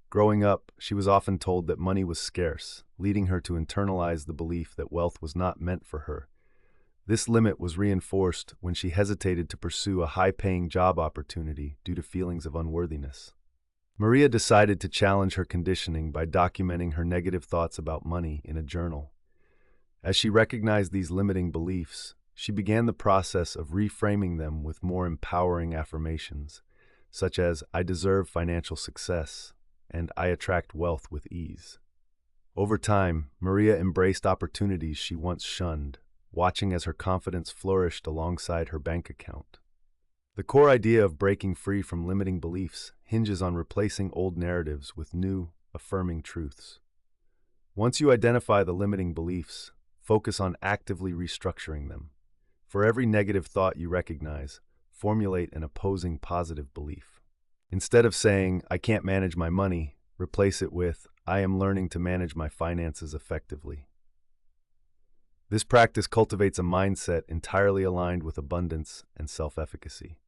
Growing up, she was often told that money was scarce, leading her to internalize the belief that wealth was not meant for her. This limit was reinforced when she hesitated to pursue a high-paying job opportunity due to feelings of unworthiness. Maria decided to challenge her conditioning by documenting her negative thoughts about money in a journal. As she recognized these limiting beliefs, she began the process of reframing them with more empowering affirmations, such as, "I deserve financial success," and "I attract wealth with ease." Over time, Maria embraced opportunities she once shunned, watching as her confidence flourished alongside her bank account. The core idea of breaking free from limiting beliefs hinges on replacing old narratives with new, affirming truths. Once you identify the limiting beliefs, focus on actively restructuring them. For every negative thought you recognize, formulate an opposing positive belief. Instead of saying, "I can't manage my money," replace it with, "I am learning to manage my finances effectively." This practice cultivates a mindset entirely aligned with abundance and self-efficacy.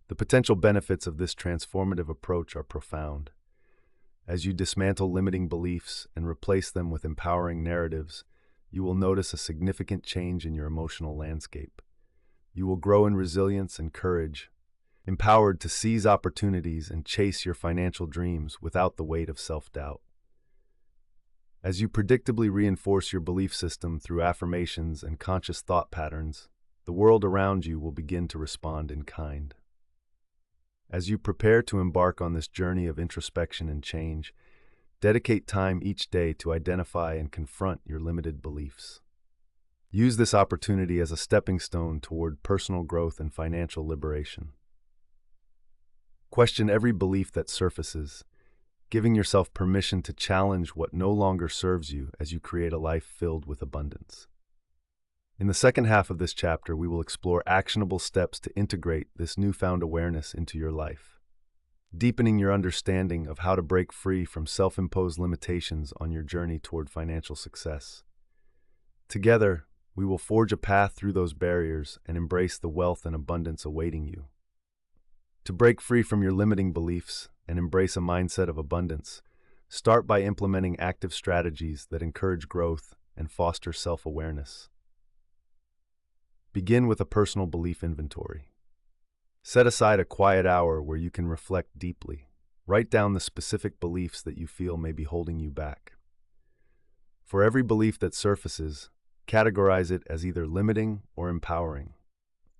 The potential benefits of this transformative approach are profound. As you dismantle limiting beliefs and replace them with empowering narratives, you will notice a significant change in your emotional landscape. You will grow in resilience and courage, empowered to seize opportunities and chase your financial dreams without the weight of self-doubt. As you predictably reinforce your belief system through affirmations and conscious thought patterns, the world around you will begin to respond in kind. As you prepare to embark on this journey of introspection and change, dedicate time each day to identify and confront your limited beliefs. Use this opportunity as a stepping stone toward personal growth and financial liberation. Question every belief that surfaces, giving yourself permission to challenge what no longer serves you as you create a life filled with abundance. In the second half of this chapter, we will explore actionable steps to integrate this newfound awareness into your life, deepening your understanding of how to break free from self-imposed limitations on your journey toward financial success. Together, we will forge a path through those barriers and embrace the wealth and abundance awaiting you. To break free from your limiting beliefs and embrace a mindset of abundance, start by implementing active strategies that encourage growth and foster self-awareness. Begin with a personal belief inventory. Set aside a quiet hour where you can reflect deeply. Write down the specific beliefs that you feel may be holding you back. For every belief that surfaces, categorize it as either limiting or empowering.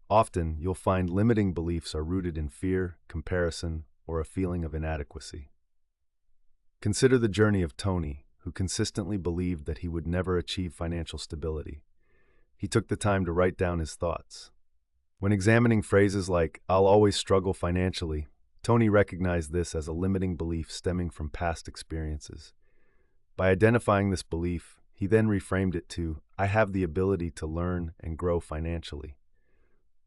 Often, you'll find limiting beliefs are rooted in fear, comparison, or a feeling of inadequacy. Consider the journey of Tony, who consistently believed that he would never achieve financial stability. He took the time to write down his thoughts. When examining phrases like, "I'll always struggle financially," Tony recognized this as a limiting belief stemming from past experiences. By identifying this belief, he then reframed it to, "I have the ability to learn and grow financially."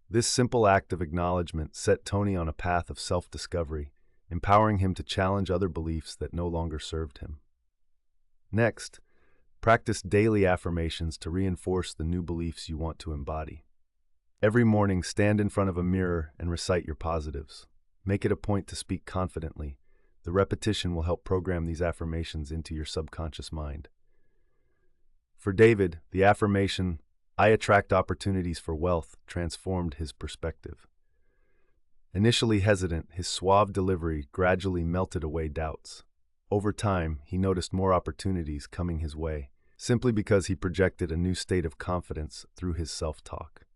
This simple act of acknowledgement set Tony on a path of self-discovery, empowering him to challenge other beliefs that no longer served him. Next, practice daily affirmations to reinforce the new beliefs you want to embody. Every morning, stand in front of a mirror and recite your positives. Make it a point to speak confidently. The repetition will help program these affirmations into your subconscious mind. For David, the affirmation, "I attract opportunities for wealth," transformed his perspective. Initially hesitant, his suave delivery gradually melted away doubts. Over time, he noticed more opportunities coming his way, simply because he projected a new state of confidence through his self-talk.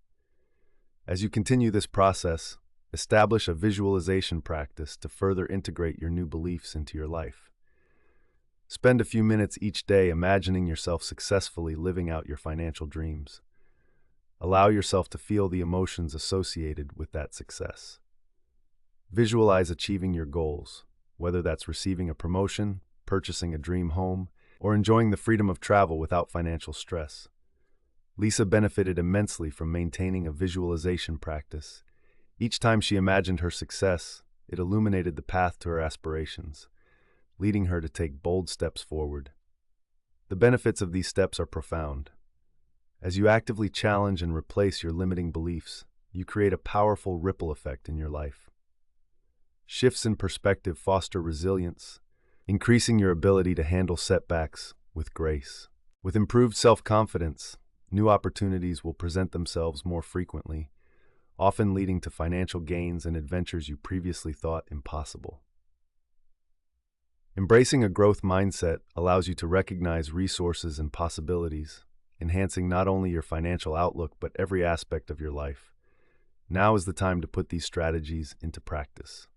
As you continue this process, establish a visualization practice to further integrate your new beliefs into your life. Spend a few minutes each day imagining yourself successfully living out your financial dreams. Allow yourself to feel the emotions associated with that success. Visualize achieving your goals, whether that's receiving a promotion, purchasing a dream home, or enjoying the freedom of travel without financial stress. Lisa benefited immensely from maintaining a visualization practice. Each time she imagined her success, it illuminated the path to her aspirations, leading her to take bold steps forward. The benefits of these steps are profound. As you actively challenge and replace your limiting beliefs, you create a powerful ripple effect in your life. Shifts in perspective foster resilience, increasing your ability to handle setbacks with grace. With improved self-confidence, new opportunities will present themselves more frequently, often leading to financial gains and adventures you previously thought impossible. Embracing a growth mindset allows you to recognize resources and possibilities, enhancing not only your financial outlook but every aspect of your life. Now is the time to put these strategies into practice.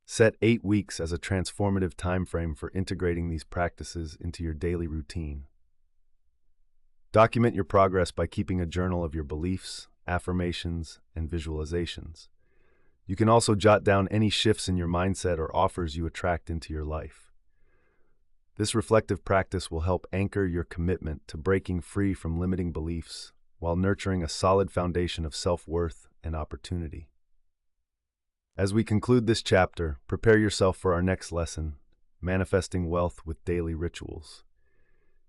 Set 8 weeks as a transformative time frame for integrating these practices into your daily routine. Document your progress by keeping a journal of your beliefs, affirmations, and visualizations. You can also jot down any shifts in your mindset or offers you attract into your life. This reflective practice will help anchor your commitment to breaking free from limiting beliefs while nurturing a solid foundation of self-worth and opportunity. As we conclude this chapter, prepare yourself for our next lesson, Manifesting Wealth with Daily Rituals.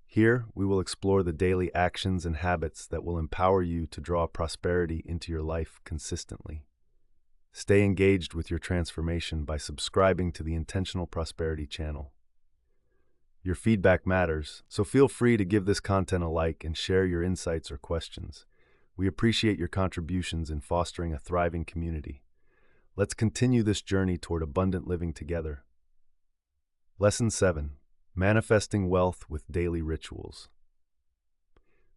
Here, we will explore the daily actions and habits that will empower you to draw prosperity into your life consistently. Stay engaged with your transformation by subscribing to the Intentional Prosperity channel. Your feedback matters, so feel free to give this content a like and share your insights or questions. We appreciate your contributions in fostering a thriving community. Let's continue this journey toward abundant living together. Lesson 7. Manifesting Wealth with Daily Rituals.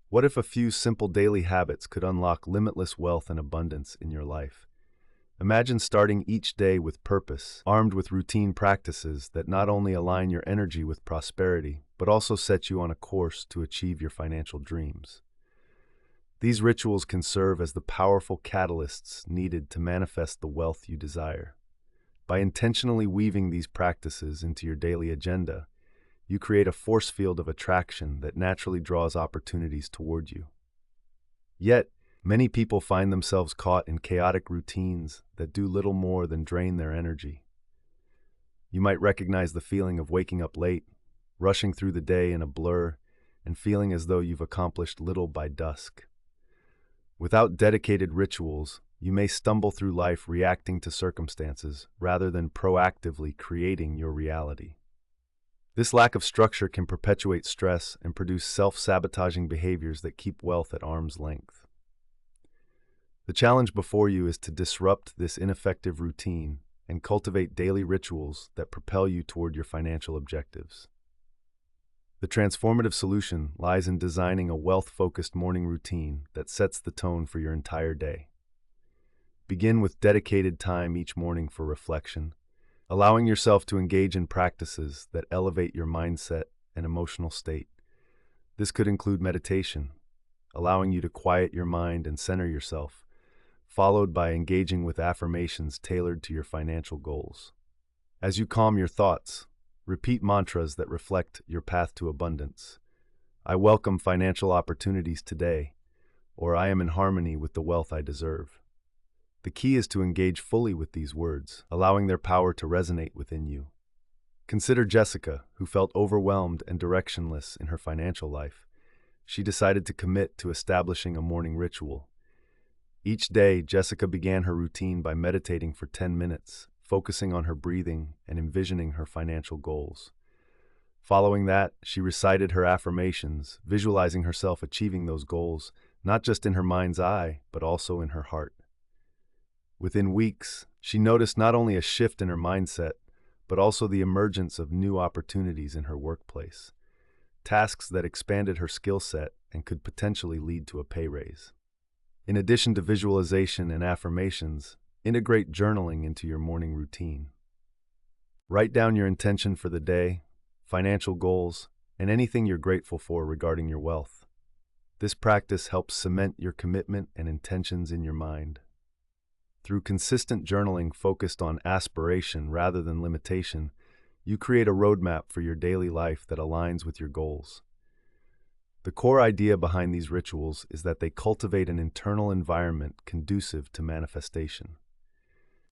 What if a few simple daily habits could unlock limitless wealth and abundance in your life? Imagine starting each day with purpose, armed with routine practices that not only align your energy with prosperity, but also set you on a course to achieve your financial dreams. These rituals can serve as the powerful catalysts needed to manifest the wealth you desire. By intentionally weaving these practices into your daily agenda, you create a force field of attraction that naturally draws opportunities toward you. Yet, many people find themselves caught in chaotic routines that do little more than drain their energy. You might recognize the feeling of waking up late, rushing through the day in a blur, and feeling as though you've accomplished little by dusk. Without dedicated rituals, you may stumble through life reacting to circumstances rather than proactively creating your reality. This lack of structure can perpetuate stress and produce self-sabotaging behaviors that keep wealth at arm's length. The challenge before you is to disrupt this ineffective routine and cultivate daily rituals that propel you toward your financial objectives. The transformative solution lies in designing a wealth-focused morning routine that sets the tone for your entire day. Begin with dedicated time each morning for reflection, allowing yourself to engage in practices that elevate your mindset and emotional state. This could include meditation, allowing you to quiet your mind and center yourself, followed by engaging with affirmations tailored to your financial goals. As you calm your thoughts, repeat mantras that reflect your path to abundance. I welcome financial opportunities today, or I am in harmony with the wealth I deserve. The key is to engage fully with these words, allowing their power to resonate within you. Consider Jessica, who felt overwhelmed and directionless in her financial life. She decided to commit to establishing a morning ritual. Each day, Jessica began her routine by meditating for 10 minutes, focusing on her breathing and envisioning her financial goals. Following that, she recited her affirmations, visualizing herself achieving those goals, not just in her mind's eye, but also in her heart. Within weeks, she noticed not only a shift in her mindset, but also the emergence of new opportunities in her workplace, tasks that expanded her skill set and could potentially lead to a pay raise. In addition to visualization and affirmations, integrate journaling into your morning routine. Write down your intention for the day, financial goals, and anything you're grateful for regarding your wealth. This practice helps cement your commitment and intentions in your mind. Through consistent journaling focused on aspiration rather than limitation, you create a roadmap for your daily life that aligns with your goals. The core idea behind these rituals is that they cultivate an internal environment conducive to manifestation.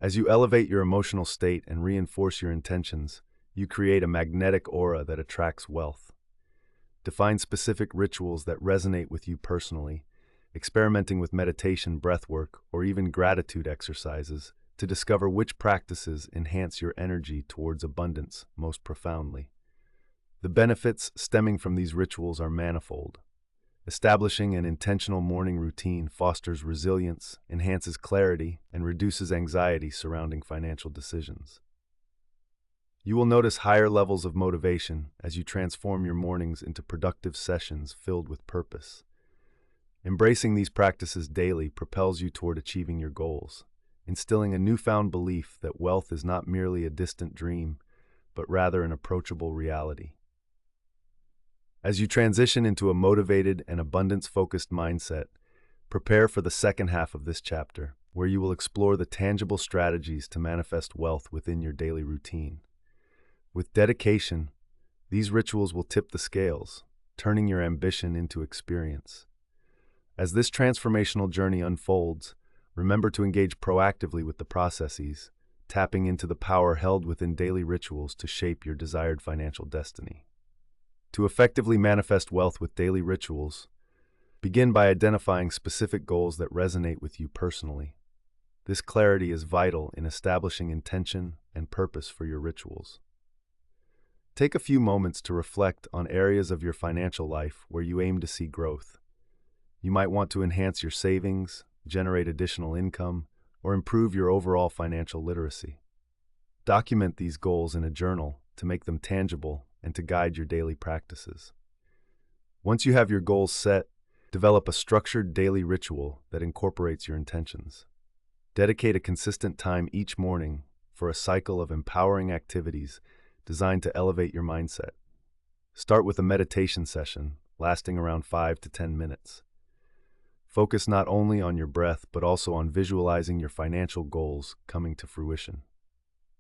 As you elevate your emotional state and reinforce your intentions, you create a magnetic aura that attracts wealth. Define specific rituals that resonate with you personally, experimenting with meditation, breathwork, or even gratitude exercises to discover which practices enhance your energy towards abundance most profoundly. The benefits stemming from these rituals are manifold. Establishing an intentional morning routine fosters resilience, enhances clarity, and reduces anxiety surrounding financial decisions. You will notice higher levels of motivation as you transform your mornings into productive sessions filled with purpose. Embracing these practices daily propels you toward achieving your goals, instilling a newfound belief that wealth is not merely a distant dream, but rather an approachable reality. As you transition into a motivated and abundance-focused mindset, prepare for the second half of this chapter, where you will explore the tangible strategies to manifest wealth within your daily routine. With dedication, These rituals will tip the scales, turning your ambition into experience. As this transformational journey unfolds, remember to engage proactively with the processes, tapping into the power held within daily rituals to shape your desired financial destiny. To effectively manifest wealth with daily rituals, begin by identifying specific goals that resonate with you personally. This clarity is vital in establishing intention and purpose for your rituals. Take a few moments to reflect on areas of your financial life where you aim to see growth. You might want to enhance your savings, generate additional income, or improve your overall financial literacy. Document these goals in a journal to make them tangible and to guide your daily practices. Once you have your goals set, develop a structured daily ritual that incorporates your intentions. Dedicate a consistent time each morning for a cycle of empowering activities designed to elevate your mindset. Start with a meditation session lasting around 5 to 10 minutes. Focus not only on your breath, but also on visualizing your financial goals coming to fruition.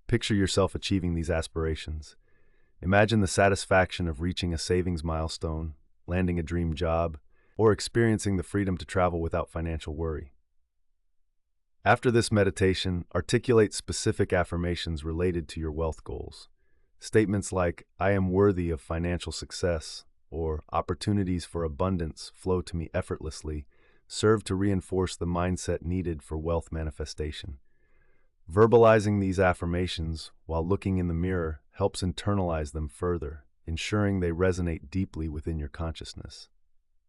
Picture yourself achieving these aspirations. Imagine the satisfaction of reaching a savings milestone, landing a dream job, or experiencing the freedom to travel without financial worry. After this meditation, articulate specific affirmations related to your wealth goals. Statements like, "I am worthy of financial success," or "opportunities for abundance flow to me effortlessly," serve to reinforce the mindset needed for wealth manifestation. Verbalizing these affirmations while looking in the mirror helps internalize them further, ensuring they resonate deeply within your consciousness.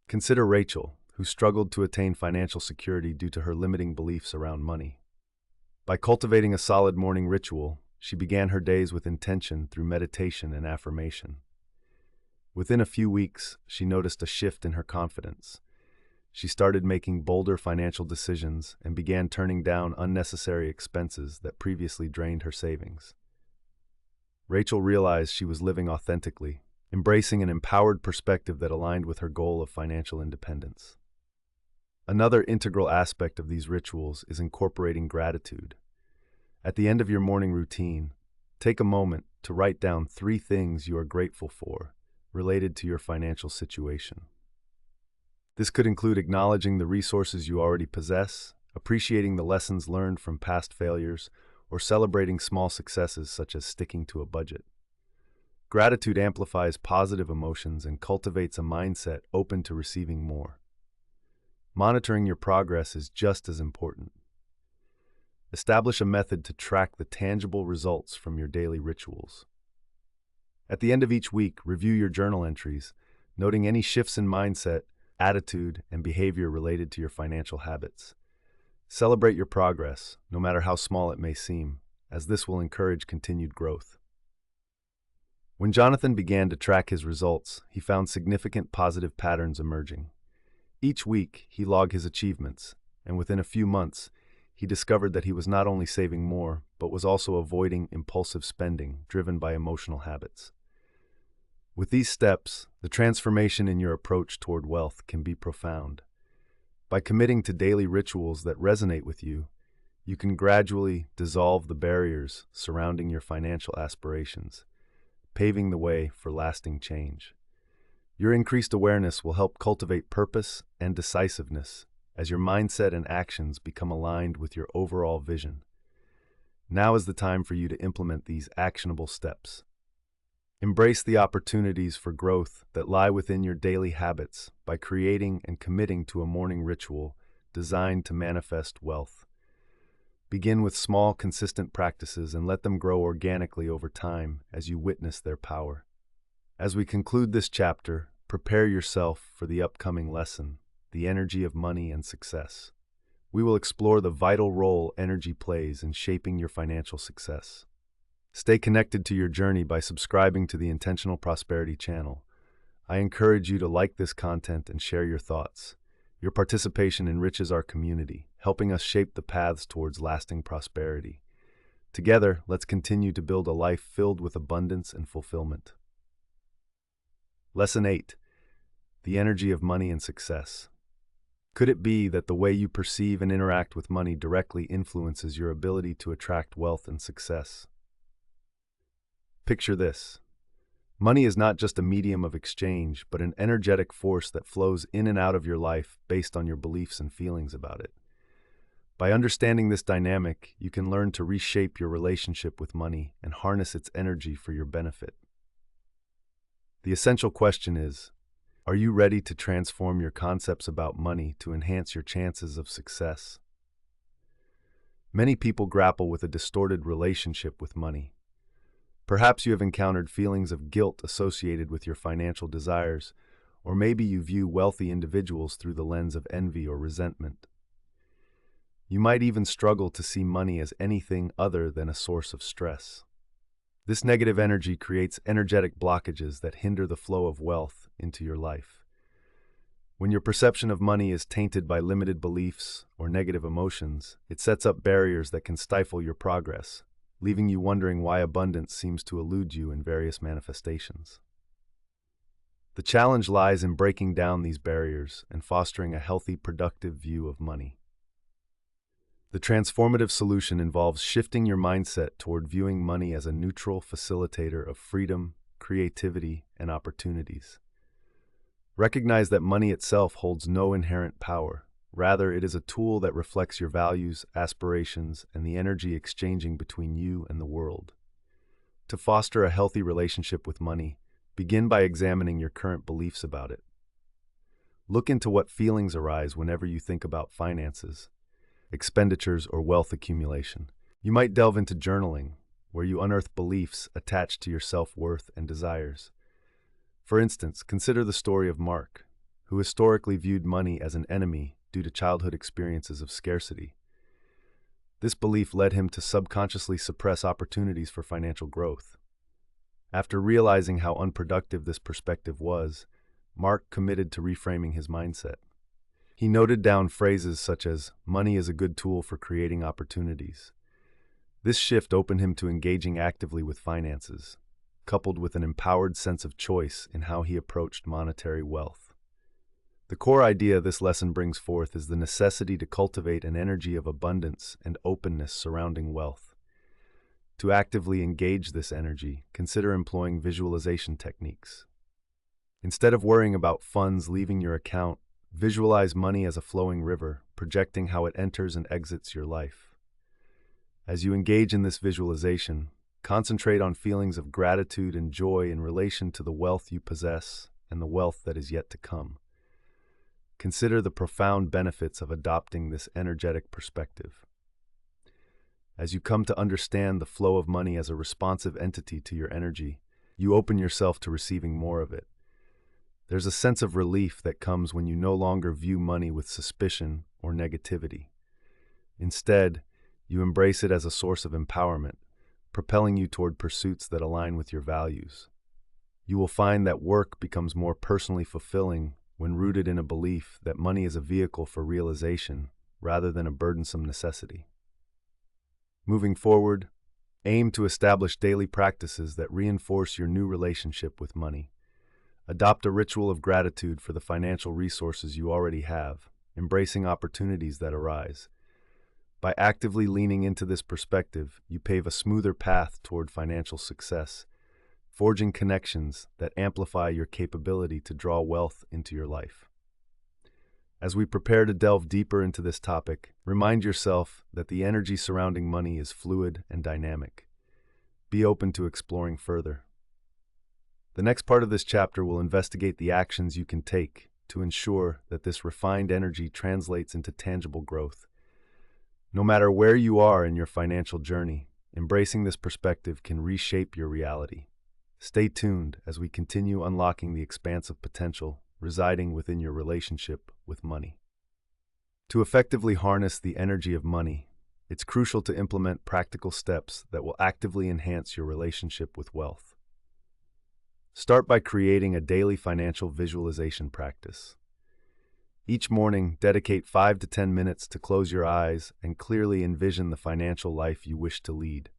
Consider Rachel, who struggled to attain financial security due to her limiting beliefs around money. By cultivating a solid morning ritual, she began her days with intention through meditation and affirmation. Within a few weeks, she noticed a shift in her confidence. She started making bolder financial decisions and began turning down unnecessary expenses that previously drained her savings. Rachel realized she was living authentically, embracing an empowered perspective that aligned with her goal of financial independence. Another integral aspect of these rituals is incorporating gratitude. At the end of your morning routine, take a moment to write down 3 things you are grateful for related to your financial situation. This could include acknowledging the resources you already possess, appreciating the lessons learned from past failures, or celebrating small successes such as sticking to a budget. Gratitude amplifies positive emotions and cultivates a mindset open to receiving more. Monitoring your progress is just as important. Establish a method to track the tangible results from your daily rituals. At the end of each week, review your journal entries, noting any shifts in mindset, attitude, and behavior related to your financial habits. Celebrate your progress, no matter how small it may seem, as this will encourage continued growth. When Jonathan began to track his results, he found significant positive patterns emerging. Each week, he logged his achievements, and within a few months, he discovered that he was not only saving more, but was also avoiding impulsive spending driven by emotional habits. With these steps, the transformation in your approach toward wealth can be profound. By committing to daily rituals that resonate with you, you can gradually dissolve the barriers surrounding your financial aspirations, paving the way for lasting change. Your increased awareness will help cultivate purpose and decisiveness as your mindset and actions become aligned with your overall vision. Now is the time for you to implement these actionable steps. Embrace the opportunities for growth that lie within your daily habits by creating and committing to a morning ritual designed to manifest wealth. Begin with small, consistent practices and let them grow organically over time as you witness their power. As we conclude this chapter, prepare yourself for the upcoming lesson, the energy of money and success. We will explore the vital role energy plays in shaping your financial success. Stay connected to your journey by subscribing to the Intentional Prosperity channel. I encourage you to like this content and share your thoughts. Your participation enriches our community, helping us shape the paths towards lasting prosperity. Together, let's continue to build a life filled with abundance and fulfillment. Lesson 8. The energy of money and success. Could it be that the way you perceive and interact with money directly influences your ability to attract wealth and success? Picture this. Money is not just a medium of exchange, but an energetic force that flows in and out of your life based on your beliefs and feelings about it. By understanding this dynamic, you can learn to reshape your relationship with money and harness its energy for your benefit. The essential question is, are you ready to transform your concepts about money to enhance your chances of success? Many people grapple with a distorted relationship with money. Perhaps you have encountered feelings of guilt associated with your financial desires, or maybe you view wealthy individuals through the lens of envy or resentment. You might even struggle to see money as anything other than a source of stress. This negative energy creates energetic blockages that hinder the flow of wealth into your life. When your perception of money is tainted by limited beliefs or negative emotions, it sets up barriers that can stifle your progress, leaving you wondering why abundance seems to elude you in various manifestations. The challenge lies in breaking down these barriers and fostering a healthy, productive view of money. The transformative solution involves shifting your mindset toward viewing money as a neutral facilitator of freedom, creativity, and opportunities. Recognize that money itself holds no inherent power. Rather, it is a tool that reflects your values, aspirations, and the energy exchanging between you and the world. To foster a healthy relationship with money, begin by examining your current beliefs about it. Look into what feelings arise whenever you think about finances, expenditures, or wealth accumulation. You might delve into journaling, where you unearth beliefs attached to your self-worth and desires. For instance, consider the story of Mark, who historically viewed money as an enemy due to childhood experiences of scarcity. This belief led him to subconsciously suppress opportunities for financial growth. After realizing how unproductive this perspective was, Mark committed to reframing his mindset. He noted down phrases such as, "Money is a good tool for creating opportunities." This shift opened him to engaging actively with finances, coupled with an empowered sense of choice in how he approached monetary wealth. The core idea this lesson brings forth is the necessity to cultivate an energy of abundance and openness surrounding wealth. To actively engage this energy, consider employing visualization techniques. Instead of worrying about funds leaving your account, visualize money as a flowing river, projecting how it enters and exits your life. As you engage in this visualization, concentrate on feelings of gratitude and joy in relation to the wealth you possess and the wealth that is yet to come. Consider the profound benefits of adopting this energetic perspective. As you come to understand the flow of money as a responsive entity to your energy, you open yourself to receiving more of it. There's a sense of relief that comes when you no longer view money with suspicion or negativity. Instead, you embrace it as a source of empowerment, propelling you toward pursuits that align with your values. You will find that work becomes more personally fulfilling when rooted in a belief that money is a vehicle for realization rather than a burdensome necessity. Moving forward, aim to establish daily practices that reinforce your new relationship with money. Adopt a ritual of gratitude for the financial resources you already have, embracing opportunities that arise. By actively leaning into this perspective, you pave a smoother path toward financial success, forging connections that amplify your capability to draw wealth into your life. As we prepare to delve deeper into this topic, remind yourself that the energy surrounding money is fluid and dynamic. Be open to exploring further. The next part of this chapter will investigate the actions you can take to ensure that this refined energy translates into tangible growth. No matter where you are in your financial journey, embracing this perspective can reshape your reality. Stay tuned as we continue unlocking the expansive potential residing within your relationship with money. To effectively harness the energy of money, it's crucial to implement practical steps that will actively enhance your relationship with wealth. Start by creating a daily financial visualization practice. Each morning, dedicate 5 to 10 minutes to close your eyes and clearly envision the financial life you wish to lead.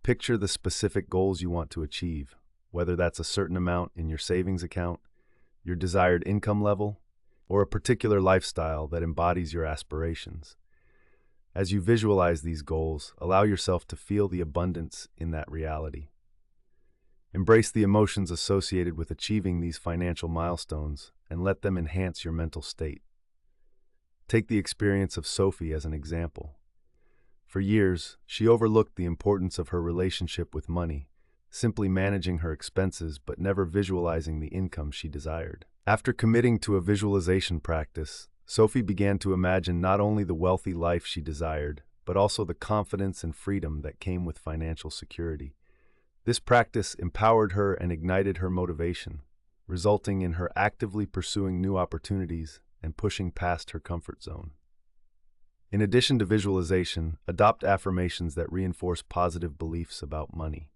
Picture the specific goals you want to achieve, whether that's a certain amount in your savings account, your desired income level, or a particular lifestyle that embodies your aspirations. As you visualize these goals, allow yourself to feel the abundance in that reality. Embrace the emotions associated with achieving these financial milestones and let them enhance your mental state. Take the experience of Sophie as an example. For years, she overlooked the importance of her relationship with money, simply managing her expenses but never visualizing the income she desired. After committing to a visualization practice, Sophie began to imagine not only the wealthy life she desired, but also the confidence and freedom that came with financial security. This practice empowered her and ignited her motivation, resulting in her actively pursuing new opportunities and pushing past her comfort zone. In addition to visualization, adopt affirmations that reinforce positive beliefs about money.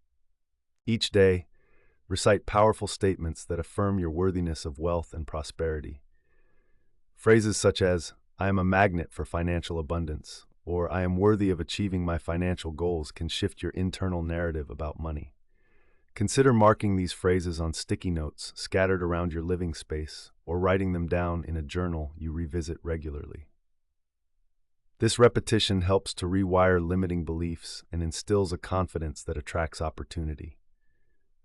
Each day, recite powerful statements that affirm your worthiness of wealth and prosperity. Phrases such as, "I am a magnet for financial abundance," or "I am worthy of achieving my financial goals" can shift your internal narrative about money. Consider marking these phrases on sticky notes scattered around your living space or writing them down in a journal you revisit regularly. This repetition helps to rewire limiting beliefs and instills a confidence that attracts opportunity.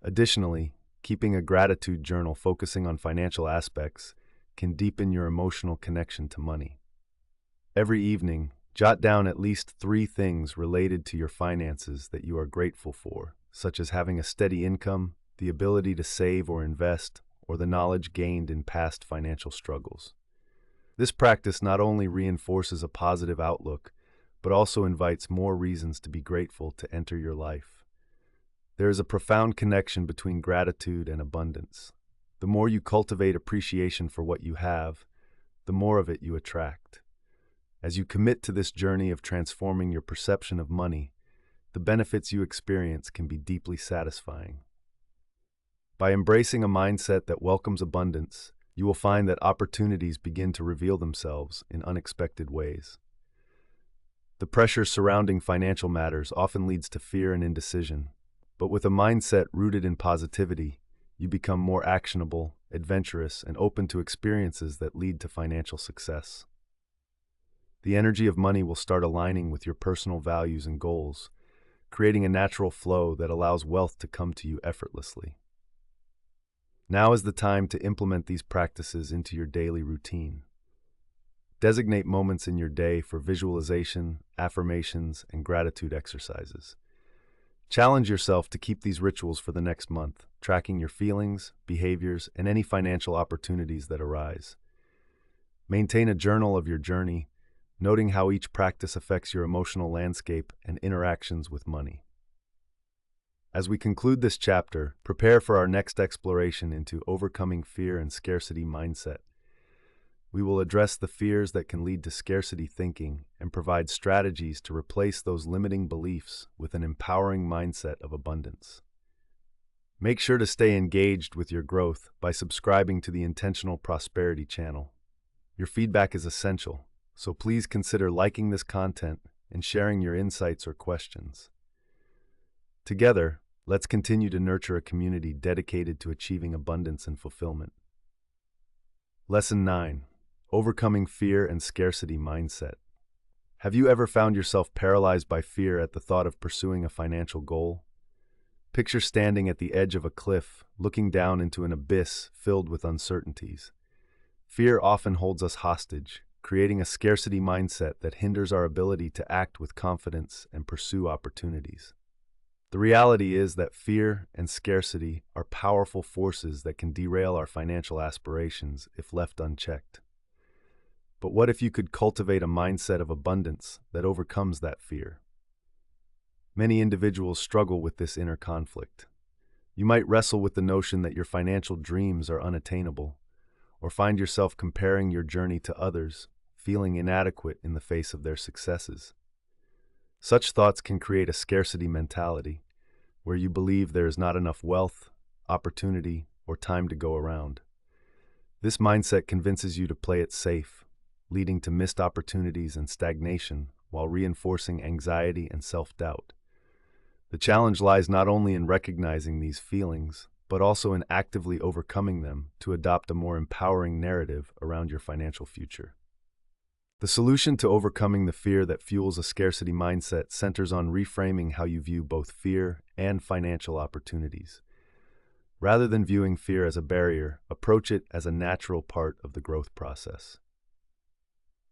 Additionally, keeping a gratitude journal focusing on financial aspects can deepen your emotional connection to money. Every evening, jot down at least 3 things related to your finances that you are grateful for, such as having a steady income, the ability to save or invest, or the knowledge gained in past financial struggles. This practice not only reinforces a positive outlook, but also invites more reasons to be grateful to enter your life. There is a profound connection between gratitude and abundance. The more you cultivate appreciation for what you have, the more of it you attract. As you commit to this journey of transforming your perception of money, the benefits you experience can be deeply satisfying. By embracing a mindset that welcomes abundance, you will find that opportunities begin to reveal themselves in unexpected ways. The pressure surrounding financial matters often leads to fear and indecision, but with a mindset rooted in positivity, you become more actionable, adventurous, and open to experiences that lead to financial success. The energy of money will start aligning with your personal values and goals, creating a natural flow that allows wealth to come to you effortlessly. Now is the time to implement these practices into your daily routine. Designate moments in your day for visualization, affirmations, and gratitude exercises. Challenge yourself to keep these rituals for the next month, tracking your feelings, behaviors, and any financial opportunities that arise. Maintain a journal of your journey, noting how each practice affects your emotional landscape and interactions with money. As we conclude this chapter, prepare for our next exploration into overcoming fear and scarcity mindset. We will address the fears that can lead to scarcity thinking and provide strategies to replace those limiting beliefs with an empowering mindset of abundance. Make sure to stay engaged with your growth by subscribing to the Intentional Prosperity channel. Your feedback is essential, so please consider liking this content and sharing your insights or questions. Together, let's continue to nurture a community dedicated to achieving abundance and fulfillment. Lesson 9. Overcoming fear and scarcity mindset. Have you ever found yourself paralyzed by fear at the thought of pursuing a financial goal? Picture standing at the edge of a cliff, looking down into an abyss filled with uncertainties. Fear often holds us hostage, creating a scarcity mindset that hinders our ability to act with confidence and pursue opportunities. The reality is that fear and scarcity are powerful forces that can derail our financial aspirations if left unchecked. But what if you could cultivate a mindset of abundance that overcomes that fear? Many individuals struggle with this inner conflict. You might wrestle with the notion that your financial dreams are unattainable, or find yourself comparing your journey to others, feeling inadequate in the face of their successes. Such thoughts can create a scarcity mentality, where you believe there is not enough wealth, opportunity, or time to go around. This mindset convinces you to play it safe, leading to missed opportunities and stagnation while reinforcing anxiety and self-doubt. The challenge lies not only in recognizing these feelings, but also in actively overcoming them to adopt a more empowering narrative around your financial future. The solution to overcoming the fear that fuels a scarcity mindset centers on reframing how you view both fear and financial opportunities. Rather than viewing fear as a barrier, approach it as a natural part of the growth process.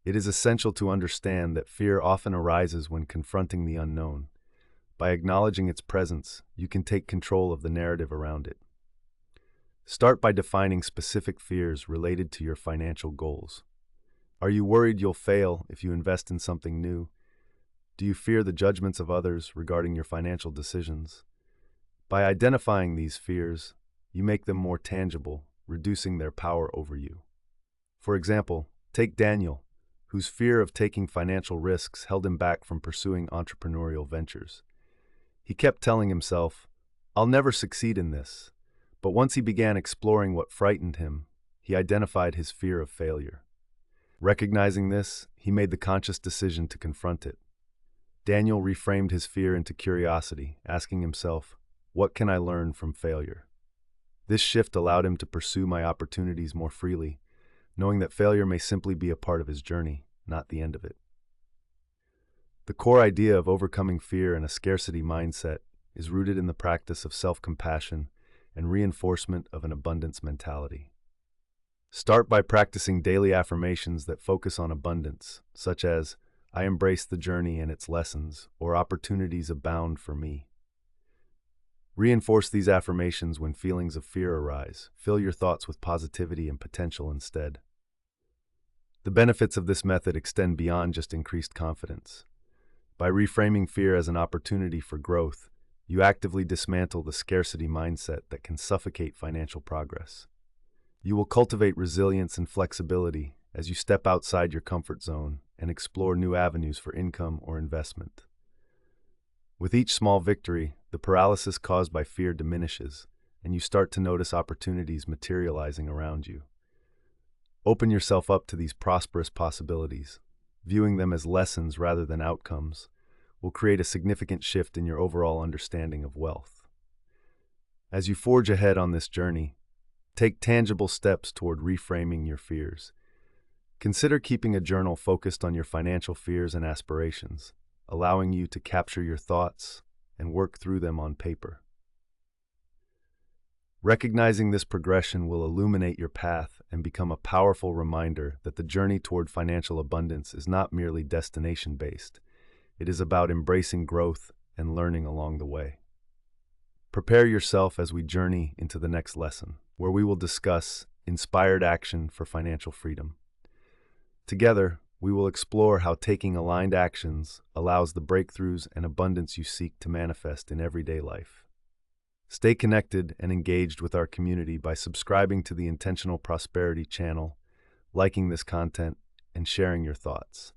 It is essential to understand that fear often arises when confronting the unknown. By acknowledging its presence, you can take control of the narrative around it. Start by defining specific fears related to your financial goals. Are you worried you'll fail if you invest in something new? Do you fear the judgments of others regarding your financial decisions? By identifying these fears, you make them more tangible, reducing their power over you. For example, take Daniel, whose fear of taking financial risks held him back from pursuing entrepreneurial ventures. He kept telling himself, "I'll never succeed in this." But once he began exploring what frightened him, he identified his fear of failure. Recognizing this, he made the conscious decision to confront it. Daniel reframed his fear into curiosity, asking himself, "What can I learn from failure?" This shift allowed him to pursue my opportunities more freely, knowing that failure may simply be a part of his journey, not the end of it. The core idea of overcoming fear and a scarcity mindset is rooted in the practice of self-compassion and reinforcement of an abundance mentality. Start by practicing daily affirmations that focus on abundance, such as, "I embrace the journey and its lessons," or "Opportunities abound for me." Reinforce these affirmations when feelings of fear arise. Fill your thoughts with positivity and potential instead. The benefits of this method extend beyond just increased confidence. By reframing fear as an opportunity for growth, you actively dismantle the scarcity mindset that can suffocate financial progress. You will cultivate resilience and flexibility as you step outside your comfort zone and explore new avenues for income or investment. With each small victory, the paralysis caused by fear diminishes, and you start to notice opportunities materializing around you. Open yourself up to these prosperous possibilities. Viewing them as lessons rather than outcomes will create a significant shift in your overall understanding of wealth. As you forge ahead on this journey, take tangible steps toward reframing your fears. Consider keeping a journal focused on your financial fears and aspirations, allowing you to capture your thoughts and work through them on paper. Recognizing this progression will illuminate your path and become a powerful reminder that the journey toward financial abundance is not merely destination-based. It is about embracing growth and learning along the way. Prepare yourself as we journey into the next lesson, where we will discuss inspired action for financial freedom. Together, we will explore how taking aligned actions allows the breakthroughs and abundance you seek to manifest in everyday life. Stay connected and engaged with our community by subscribing to the Intentional Prosperity channel, liking this content, and sharing your thoughts.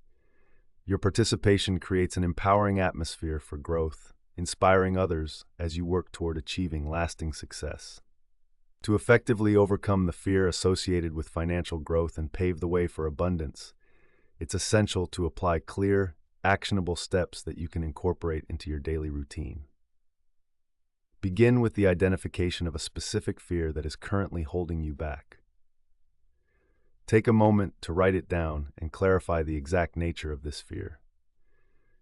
Your participation creates an empowering atmosphere for growth, inspiring others as you work toward achieving lasting success. To effectively overcome the fear associated with financial growth and pave the way for abundance, it's essential to apply clear, actionable steps that you can incorporate into your daily routine. Begin with the identification of a specific fear that is currently holding you back. Take a moment to write it down and clarify the exact nature of this fear.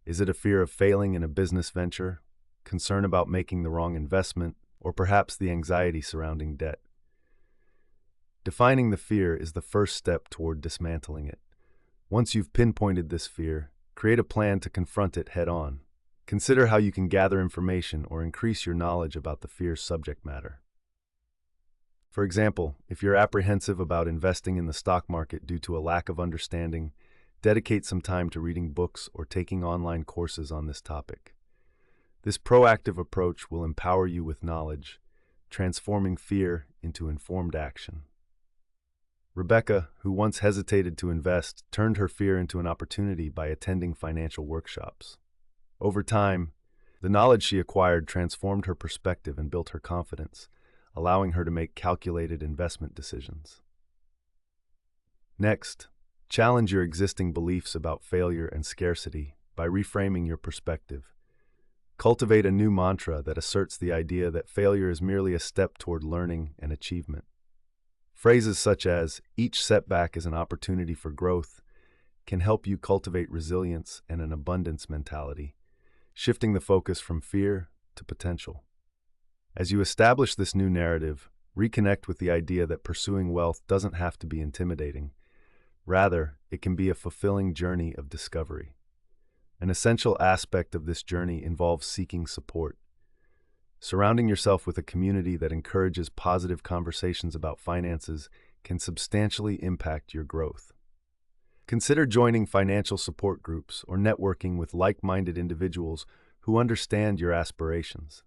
Is it a fear of failing in a business venture, concern about making the wrong investment, or perhaps the anxiety surrounding debt? Defining the fear is the first step toward dismantling it. Once you've pinpointed this fear, create a plan to confront it head-on. Consider how you can gather information or increase your knowledge about the fear's subject matter. For example, if you're apprehensive about investing in the stock market due to a lack of understanding, dedicate some time to reading books or taking online courses on this topic. This proactive approach will empower you with knowledge, transforming fear into informed action. Rebecca, who once hesitated to invest, turned her fear into an opportunity by attending financial workshops. Over time, the knowledge she acquired transformed her perspective and built her confidence, allowing her to make calculated investment decisions. Next, challenge your existing beliefs about failure and scarcity by reframing your perspective. Cultivate a new mantra that asserts the idea that failure is merely a step toward learning and achievement. Phrases such as, "Each setback is an opportunity for growth," can help you cultivate resilience and an abundance mentality, shifting the focus from fear to potential. As you establish this new narrative, reconnect with the idea that pursuing wealth doesn't have to be intimidating. Rather, it can be a fulfilling journey of discovery. An essential aspect of this journey involves seeking support. Surrounding yourself with a community that encourages positive conversations about finances can substantially impact your growth. Consider joining financial support groups or networking with like-minded individuals who understand your aspirations.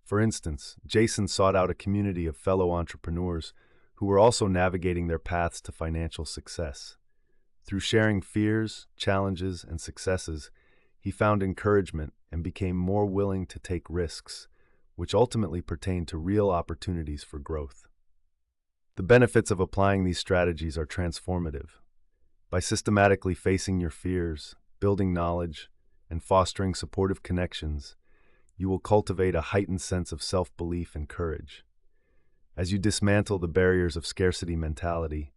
For instance, Jason sought out a community of fellow entrepreneurs who were also navigating their paths to financial success. Through sharing fears, challenges, and successes, he found encouragement and became more willing to take risks, which ultimately pertain to real opportunities for growth. The benefits of applying these strategies are transformative. By systematically facing your fears, building knowledge, and fostering supportive connections, you will cultivate a heightened sense of self-belief and courage. As you dismantle the barriers of scarcity mentality,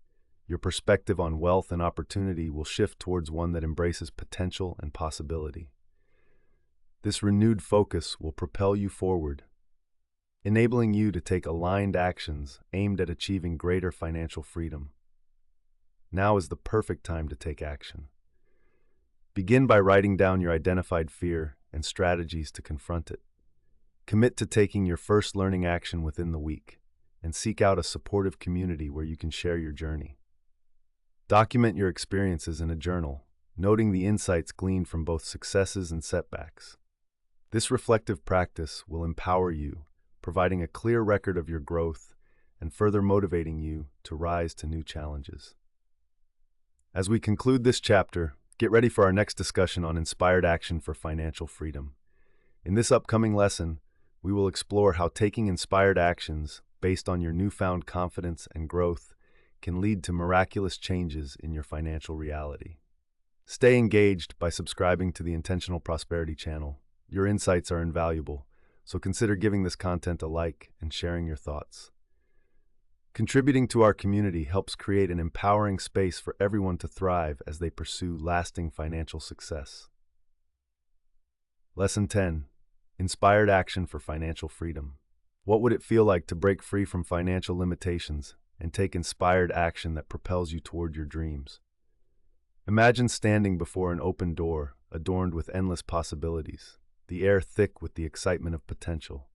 your perspective on wealth and opportunity will shift towards one that embraces potential and possibility. This renewed focus will propel you forward, enabling you to take aligned actions aimed at achieving greater financial freedom. Now is the perfect time to take action. Begin by writing down your identified fear and strategies to confront it. Commit to taking your first learning action within the week, and seek out a supportive community where you can share your journey. Document your experiences in a journal, noting the insights gleaned from both successes and setbacks. This reflective practice will empower you, providing a clear record of your growth and further motivating you to rise to new challenges. As we conclude this chapter, get ready for our next discussion on inspired action for financial freedom. In this upcoming lesson, we will explore how taking inspired actions based on your newfound confidence and growth can lead to miraculous changes in your financial reality. Stay engaged by subscribing to the Intentional Prosperity channel. Your insights are invaluable, so consider giving this content a like and sharing your thoughts. Contributing to our community helps create an empowering space for everyone to thrive as they pursue lasting financial success. Lesson 10. Inspired action for financial freedom. What would it feel like to break free from financial limitations and take inspired action that propels you toward your dreams? Imagine standing before an open door adorned with endless possibilities, the air thick with the excitement of potential.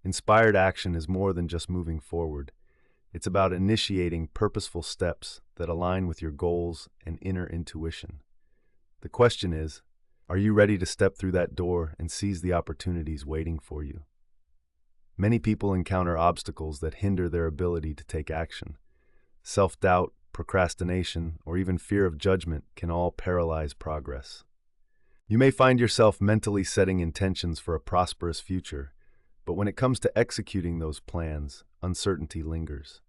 Inspired action is more than just moving forward. It's about initiating purposeful steps that align with your goals and inner intuition. The question is, are you ready to step through that door and seize the opportunities waiting for you? Many people encounter obstacles that hinder their ability to take action. Self-doubt, procrastination, or even fear of judgment can all paralyze progress. You may find yourself mentally setting intentions for a prosperous future, but when it comes to executing those plans, uncertainty lingers.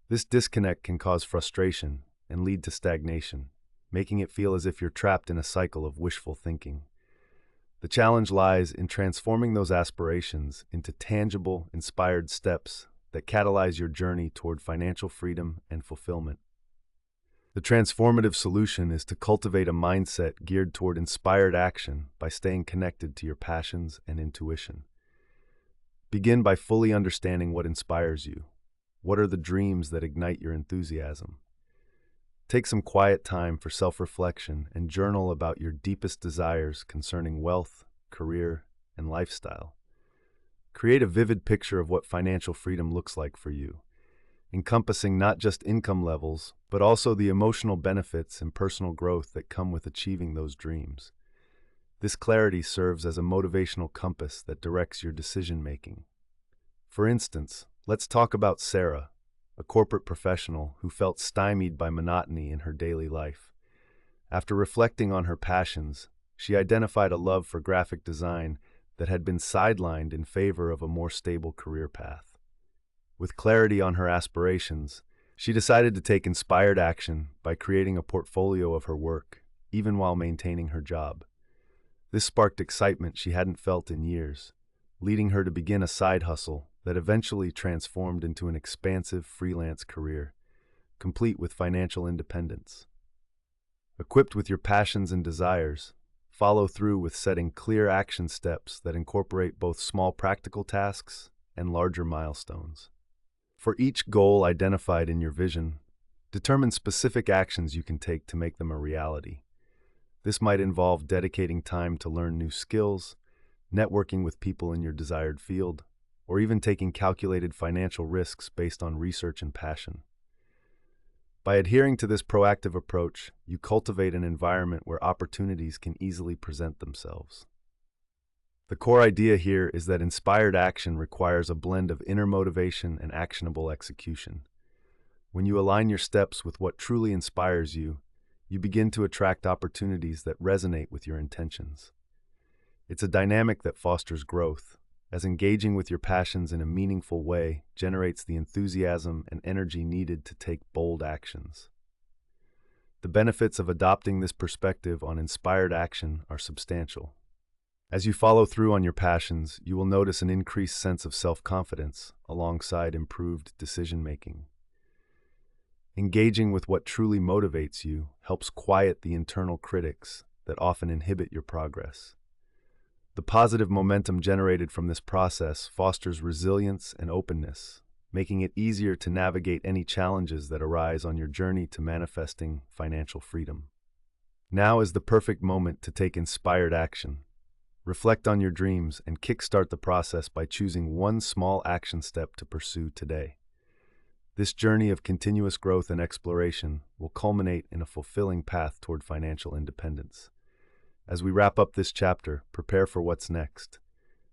This disconnect can cause frustration and lead to stagnation, making it feel as if you're trapped in a cycle of wishful thinking. The challenge lies in transforming those aspirations into tangible, inspired steps that catalyze your journey toward financial freedom and fulfillment. The transformative solution is to cultivate a mindset geared toward inspired action by staying connected to your passions and intuition. Begin by fully understanding what inspires you. What are the dreams that ignite your enthusiasm? Take some quiet time for self-reflection and journal about your deepest desires concerning wealth, career, and lifestyle. Create a vivid picture of what financial freedom looks like for you, encompassing not just income levels, but also the emotional benefits and personal growth that come with achieving those dreams. This clarity serves as a motivational compass that directs your decision-making. For instance, let's talk about Sarah, a corporate professional who felt stymied by monotony in her daily life. After reflecting on her passions, she identified a love for graphic design that had been sidelined in favor of a more stable career path. With clarity on her aspirations, she decided to take inspired action by creating a portfolio of her work, even while maintaining her job. This sparked excitement she hadn't felt in years, leading her to begin a side hustle that eventually transformed into an expansive freelance career, complete with financial independence. Equipped with your passions and desires, follow through with setting clear action steps that incorporate both small practical tasks and larger milestones. For each goal identified in your vision, determine specific actions you can take to make them a reality. This might involve dedicating time to learn new skills, networking with people in your desired field, or even taking calculated financial risks based on research and passion. By adhering to this proactive approach, you cultivate an environment where opportunities can easily present themselves. The core idea here is that inspired action requires a blend of inner motivation and actionable execution. When you align your steps with what truly inspires you, you begin to attract opportunities that resonate with your intentions. It's a dynamic that fosters growth, as engaging with your passions in a meaningful way generates the enthusiasm and energy needed to take bold actions. The benefits of adopting this perspective on inspired action are substantial. As you follow through on your passions, you will notice an increased sense of self-confidence alongside improved decision-making. Engaging with what truly motivates you helps quiet the internal critics that often inhibit your progress. The positive momentum generated from this process fosters resilience and openness, making it easier to navigate any challenges that arise on your journey to manifesting financial freedom. Now is the perfect moment to take inspired action. Reflect on your dreams and kickstart the process by choosing one small action step to pursue today. This journey of continuous growth and exploration will culminate in a fulfilling path toward financial independence. As we wrap up this chapter, prepare for what's next: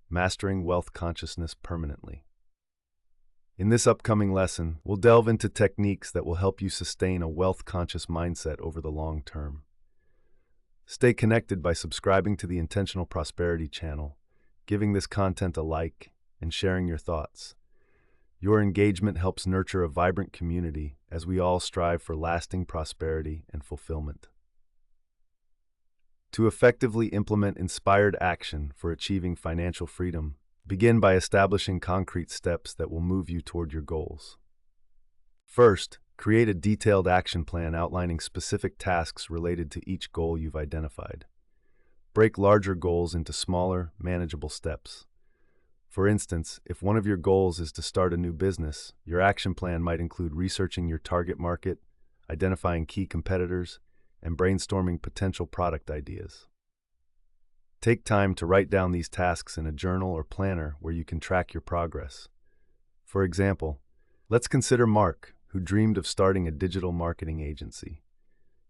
mastering wealth consciousness permanently. In this upcoming lesson, we'll delve into techniques that will help you sustain a wealth-conscious mindset over the long term. Stay connected by subscribing to the Intentional Prosperity channel, giving this content a like, and sharing your thoughts. Your engagement helps nurture a vibrant community as we all strive for lasting prosperity and fulfillment. To effectively implement inspired action for achieving financial freedom, begin by establishing concrete steps that will move you toward your goals. First, create a detailed action plan outlining specific tasks related to each goal you've identified. Break larger goals into smaller, manageable steps. For instance, if one of your goals is to start a new business, your action plan might include researching your target market, identifying key competitors, and brainstorming potential product ideas. Take time to write down these tasks in a journal or planner where you can track your progress. For example, let's consider Mark, who dreamed of starting a digital marketing agency.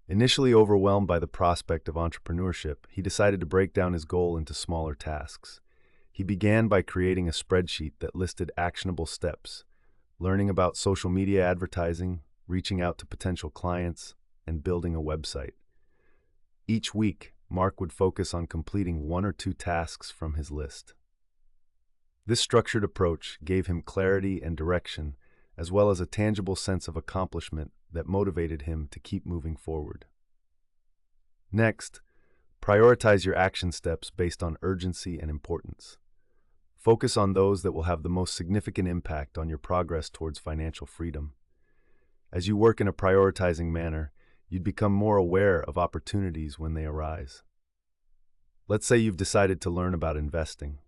Initially overwhelmed by the prospect of entrepreneurship, he decided to break down his goal into smaller tasks. He began by creating a spreadsheet that listed actionable steps, learning about social media advertising, reaching out to potential clients, and building a website. Each week, Mark would focus on completing one or two tasks from his list. This structured approach gave him clarity and direction, as well as a tangible sense of accomplishment that motivated him to keep moving forward. Next, prioritize your action steps based on urgency and importance. Focus on those that will have the most significant impact on your progress towards financial freedom. As you work in a prioritizing manner, you'd become more aware of opportunities when they arise. Let's say you've decided to learn about investing.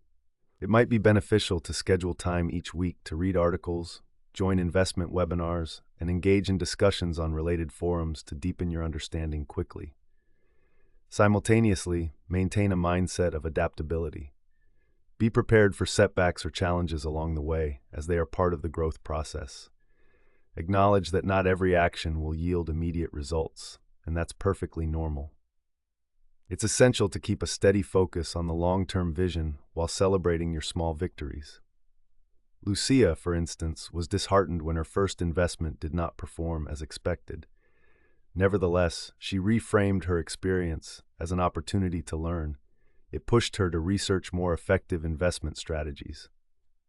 It might be beneficial to schedule time each week to read articles, join investment webinars, and engage in discussions on related forums to deepen your understanding quickly. Simultaneously, maintain a mindset of adaptability. Be prepared for setbacks or challenges along the way, as they are part of the growth process. Acknowledge that not every action will yield immediate results, and that's perfectly normal. It's essential to keep a steady focus on the long-term vision while celebrating your small victories. Lucia, for instance, was disheartened when her first investment did not perform as expected. Nevertheless, she reframed her experience as an opportunity to learn. It pushed her to research more effective investment strategies.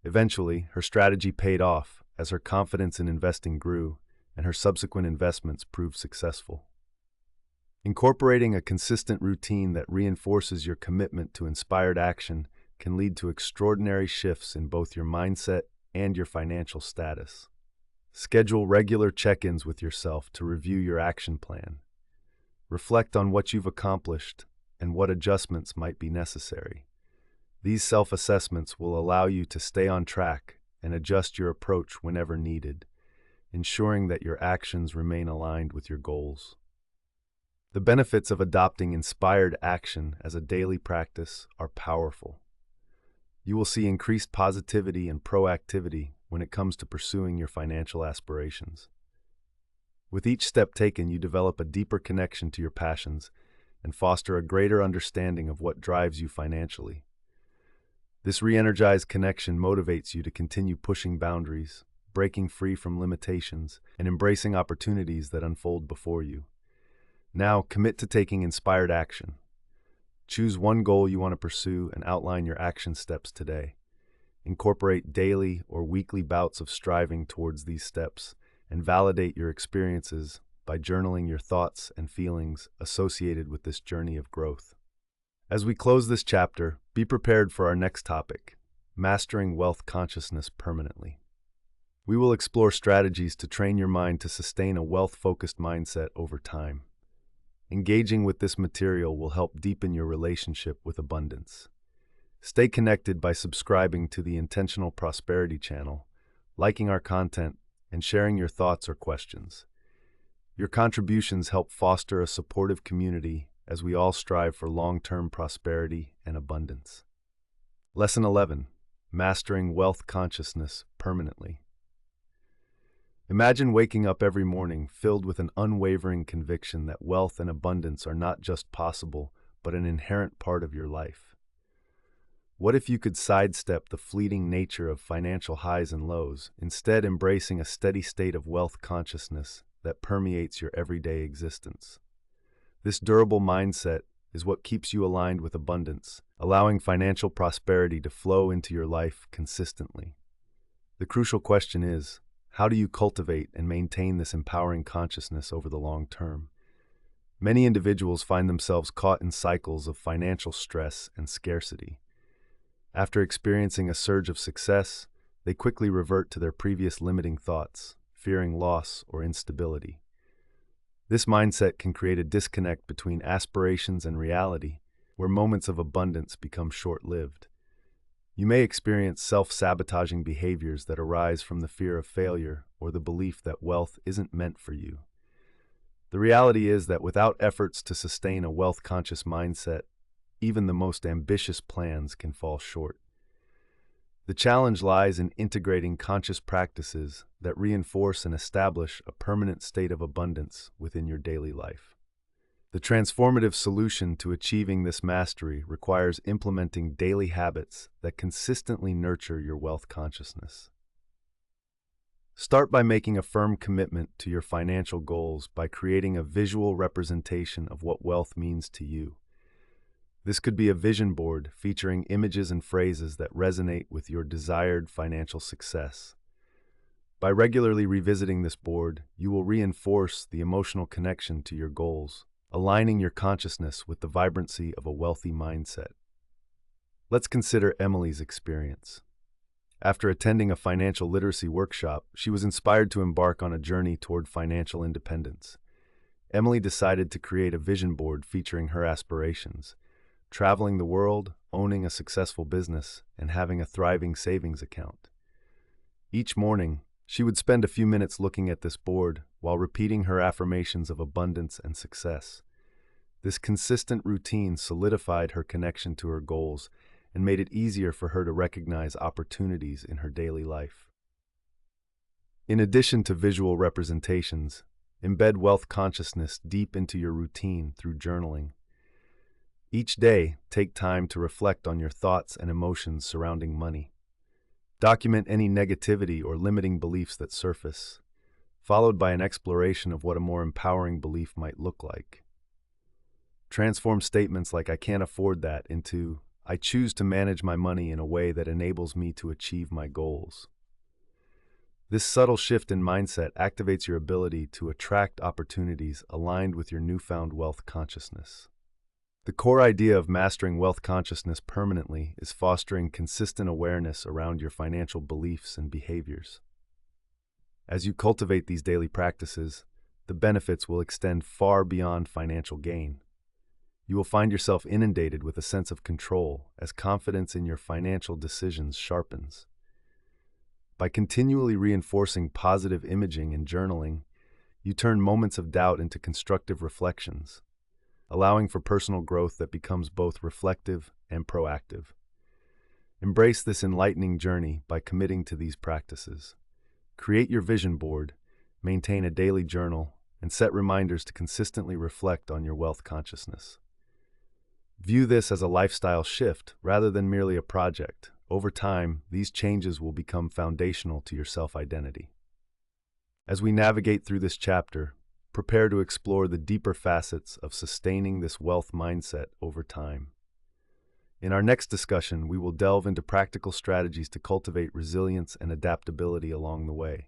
Eventually, her strategy paid off as her confidence in investing grew and her subsequent investments proved successful. Incorporating a consistent routine that reinforces your commitment to inspired action can lead to extraordinary shifts in both your mindset and your financial status. Schedule regular check-ins with yourself to review your action plan. Reflect on what you've accomplished and what adjustments might be necessary. These self-assessments will allow you to stay on track and adjust your approach whenever needed, ensuring that your actions remain aligned with your goals. The benefits of adopting inspired action as a daily practice are powerful. You will see increased positivity and proactivity when it comes to pursuing your financial aspirations. With each step taken, you develop a deeper connection to your passions and foster a greater understanding of what drives you financially. This re-energized connection motivates you to continue pushing boundaries, breaking free from limitations, and embracing opportunities that unfold before you. Now, commit to taking inspired action. Choose one goal you want to pursue and outline your action steps today. Incorporate daily or weekly bouts of striving towards these steps and validate your experiences by journaling your thoughts and feelings associated with this journey of growth. As we close this chapter, be prepared for our next topic, mastering wealth consciousness permanently. We will explore strategies to train your mind to sustain a wealth-focused mindset over time. Engaging with this material will help deepen your relationship with abundance. Stay connected by subscribing to the Intentional Prosperity channel, liking our content, and sharing your thoughts or questions. Your contributions help foster a supportive community as we all strive for long-term prosperity and abundance. Lesson 11. Mastering Wealth Consciousness Permanently. Imagine waking up every morning filled with an unwavering conviction that wealth and abundance are not just possible, but an inherent part of your life. What if you could sidestep the fleeting nature of financial highs and lows, instead embracing a steady state of wealth consciousness that permeates your everyday existence? This durable mindset is what keeps you aligned with abundance, allowing financial prosperity to flow into your life consistently. The crucial question is, how do you cultivate and maintain this empowering consciousness over the long term? Many individuals find themselves caught in cycles of financial stress and scarcity. After experiencing a surge of success, they quickly revert to their previous limiting thoughts, fearing loss or instability. This mindset can create a disconnect between aspirations and reality, where moments of abundance become short-lived. You may experience self-sabotaging behaviors that arise from the fear of failure or the belief that wealth isn't meant for you. The reality is that without efforts to sustain a wealth-conscious mindset, even the most ambitious plans can fall short. The challenge lies in integrating conscious practices that reinforce and establish a permanent state of abundance within your daily life. The transformative solution to achieving this mastery requires implementing daily habits that consistently nurture your wealth consciousness. Start by making a firm commitment to your financial goals by creating a visual representation of what wealth means to you. This could be a vision board featuring images and phrases that resonate with your desired financial success. By regularly revisiting this board, you will reinforce the emotional connection to your goals, aligning your consciousness with the vibrancy of a wealthy mindset. Let's consider Emily's experience. After attending a financial literacy workshop, she was inspired to embark on a journey toward financial independence. Emily decided to create a vision board featuring her aspirations: traveling the world, owning a successful business, and having a thriving savings account. Each morning, she would spend a few minutes looking at this board while repeating her affirmations of abundance and success. This consistent routine solidified her connection to her goals and made it easier for her to recognize opportunities in her daily life. In addition to visual representations, embed wealth consciousness deep into your routine through journaling. Each day, take time to reflect on your thoughts and emotions surrounding money. Document any negativity or limiting beliefs that surface, followed by an exploration of what a more empowering belief might look like. Transform statements like "I can't afford that" into "I choose to manage my money in a way that enables me to achieve my goals." This subtle shift in mindset activates your ability to attract opportunities aligned with your newfound wealth consciousness. The core idea of mastering wealth consciousness permanently is fostering consistent awareness around your financial beliefs and behaviors. As you cultivate these daily practices, the benefits will extend far beyond financial gain. You will find yourself inundated with a sense of control as confidence in your financial decisions sharpens. By continually reinforcing positive imaging and journaling, you turn moments of doubt into constructive reflections, allowing for personal growth that becomes both reflective and proactive. Embrace this enlightening journey by committing to these practices. Create your vision board, maintain a daily journal, and set reminders to consistently reflect on your wealth consciousness. View this as a lifestyle shift rather than merely a project. Over time, these changes will become foundational to your self-identity. As we navigate through this chapter, prepare to explore the deeper facets of sustaining this wealth mindset over time. In our next discussion, we will delve into practical strategies to cultivate resilience and adaptability along the way.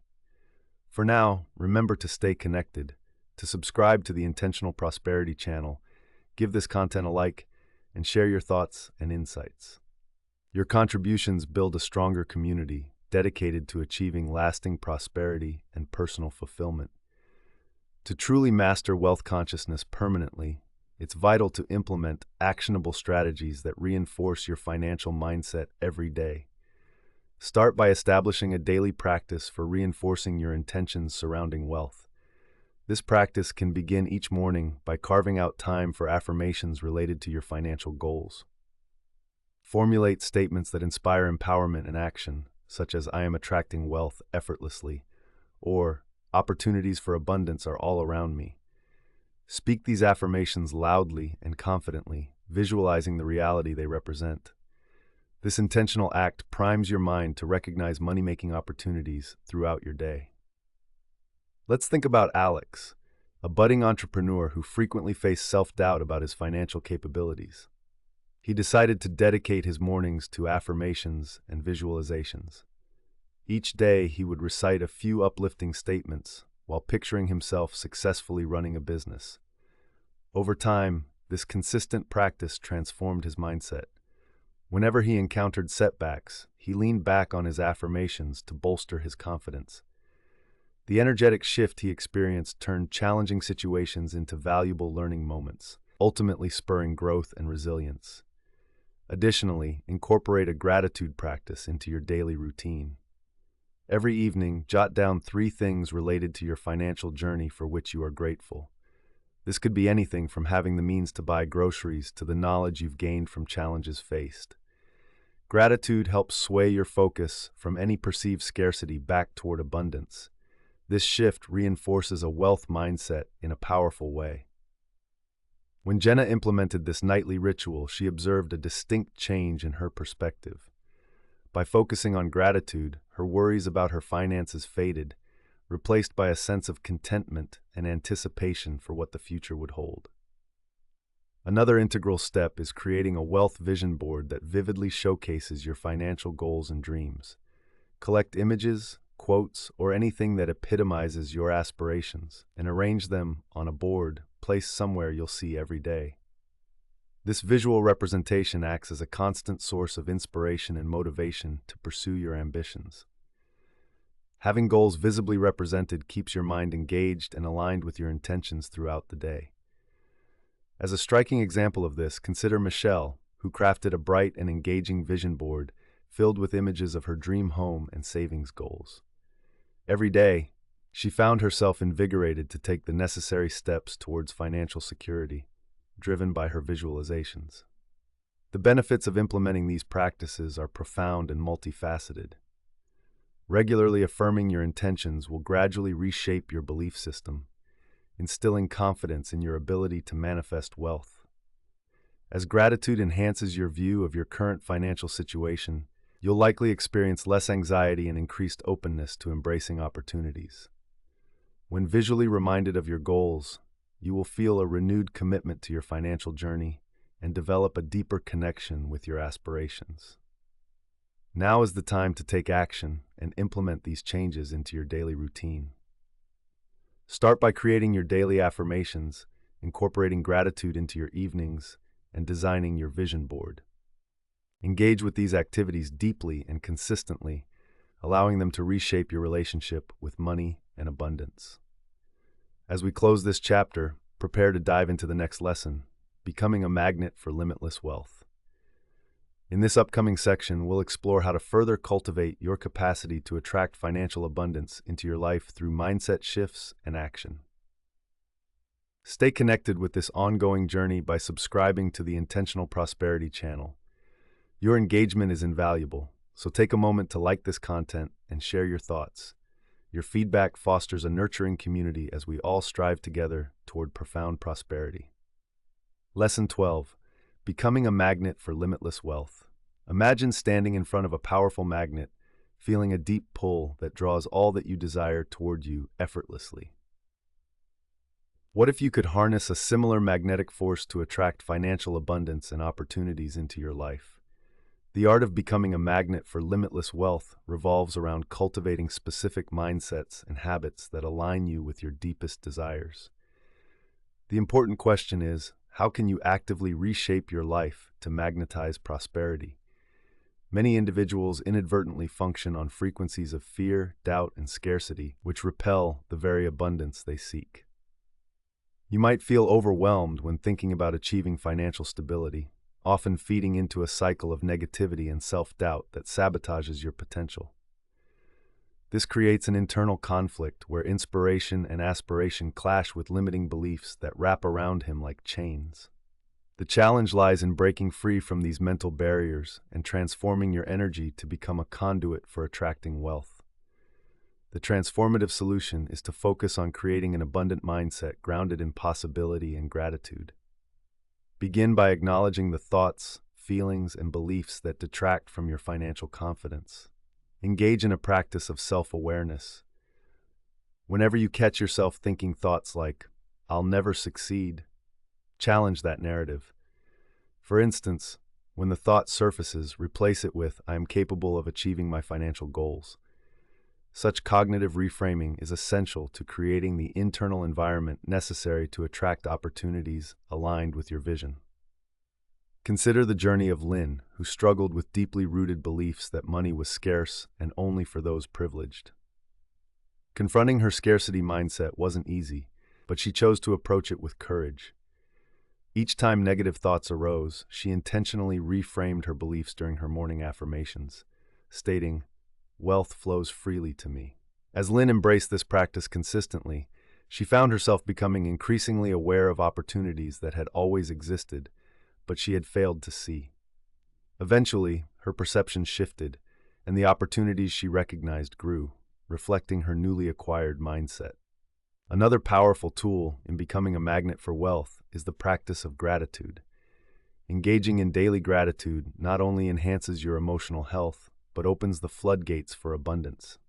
For now, remember to stay connected, to subscribe to the Intentional Prosperity channel, give this content a like, and share your thoughts and insights. Your contributions build a stronger community dedicated to achieving lasting prosperity and personal fulfillment. To truly master wealth consciousness permanently, it's vital to implement actionable strategies that reinforce your financial mindset every day. Start by establishing a daily practice for reinforcing your intentions surrounding wealth. This practice can begin each morning by carving out time for affirmations related to your financial goals. Formulate statements that inspire empowerment and action, such as "I am attracting wealth effortlessly," or "Opportunities for abundance are all around me." Speak these affirmations loudly and confidently, visualizing the reality they represent. This intentional act primes your mind to recognize money-making opportunities throughout your day. Let's think about Alex, a budding entrepreneur who frequently faced self-doubt about his financial capabilities. He decided to dedicate his mornings to affirmations and visualizations. Each day, he would recite a few uplifting statements while picturing himself successfully running a business. Over time, this consistent practice transformed his mindset. Whenever he encountered setbacks, he leaned back on his affirmations to bolster his confidence. The energetic shift he experienced turned challenging situations into valuable learning moments, ultimately spurring growth and resilience. Additionally, incorporate a gratitude practice into your daily routine. Every evening, jot down 3 things related to your financial journey for which you are grateful. This could be anything from having the means to buy groceries to the knowledge you've gained from challenges faced. Gratitude helps sway your focus from any perceived scarcity back toward abundance. This shift reinforces a wealth mindset in a powerful way. When Jenna implemented this nightly ritual, she observed a distinct change in her perspective. By focusing on gratitude, her worries about her finances faded, replaced by a sense of contentment and anticipation for what the future would hold. Another integral step is creating a wealth vision board that vividly showcases your financial goals and dreams. Collect images, quotes, or anything that epitomizes your aspirations, and arrange them on a board placed somewhere you'll see every day. This visual representation acts as a constant source of inspiration and motivation to pursue your ambitions. Having goals visibly represented keeps your mind engaged and aligned with your intentions throughout the day. As a striking example of this, consider Michelle, who crafted a bright and engaging vision board filled with images of her dream home and savings goals. Every day, she found herself invigorated to take the necessary steps towards financial security, driven by her visualizations. The benefits of implementing these practices are profound and multifaceted. Regularly affirming your intentions will gradually reshape your belief system, instilling confidence in your ability to manifest wealth. As gratitude enhances your view of your current financial situation, you'll likely experience less anxiety and increased openness to embracing opportunities. When visually reminded of your goals, you will feel a renewed commitment to your financial journey and develop a deeper connection with your aspirations. Now is the time to take action and implement these changes into your daily routine. Start by creating your daily affirmations, incorporating gratitude into your evenings, and designing your vision board. Engage with these activities deeply and consistently, allowing them to reshape your relationship with money and abundance. As we close this chapter, prepare to dive into the next lesson. Becoming a Magnet for Limitless Wealth. In this upcoming section, we'll explore how to further cultivate your capacity to attract financial abundance into your life through mindset shifts and action. Stay connected with this ongoing journey by subscribing to the Intentional Prosperity channel. Your engagement is invaluable, so take a moment to like this content and share your thoughts. Your feedback fosters a nurturing community as we all strive together toward profound prosperity. Lesson 12. Becoming a Magnet for Limitless Wealth. Imagine standing in front of a powerful magnet, feeling a deep pull that draws all that you desire toward you effortlessly. What if you could harness a similar magnetic force to attract financial abundance and opportunities into your life? The art of becoming a magnet for limitless wealth revolves around cultivating specific mindsets and habits that align you with your deepest desires. The important question is, how can you actively reshape your life to magnetize prosperity? Many individuals inadvertently function on frequencies of fear, doubt, and scarcity, which repel the very abundance they seek. You might feel overwhelmed when thinking about achieving financial stability, often feeding into a cycle of negativity and self-doubt that sabotages your potential. This creates an internal conflict where inspiration and aspiration clash with limiting beliefs that wrap around him like chains. The challenge lies in breaking free from these mental barriers and transforming your energy to become a conduit for attracting wealth. The transformative solution is to focus on creating an abundant mindset grounded in possibility and gratitude. Begin by acknowledging the thoughts, feelings, and beliefs that detract from your financial confidence. Engage in a practice of self-awareness. Whenever you catch yourself thinking thoughts like, "I'll never succeed," challenge that narrative. For instance, when the thought surfaces, replace it with, "I am capable of achieving my financial goals." Such cognitive reframing is essential to creating the internal environment necessary to attract opportunities aligned with your vision. Consider the journey of Lynn, who struggled with deeply rooted beliefs that money was scarce and only for those privileged. Confronting her scarcity mindset wasn't easy, but she chose to approach it with courage. Each time negative thoughts arose, she intentionally reframed her beliefs during her morning affirmations, stating, "Wealth flows freely to me." As Lynn embraced this practice consistently, she found herself becoming increasingly aware of opportunities that had always existed, but she had failed to see. Eventually, her perception shifted, and the opportunities she recognized grew, reflecting her newly acquired mindset. Another powerful tool in becoming a magnet for wealth is the practice of gratitude. Engaging in daily gratitude not only enhances your emotional health, but opens the floodgates for abundance.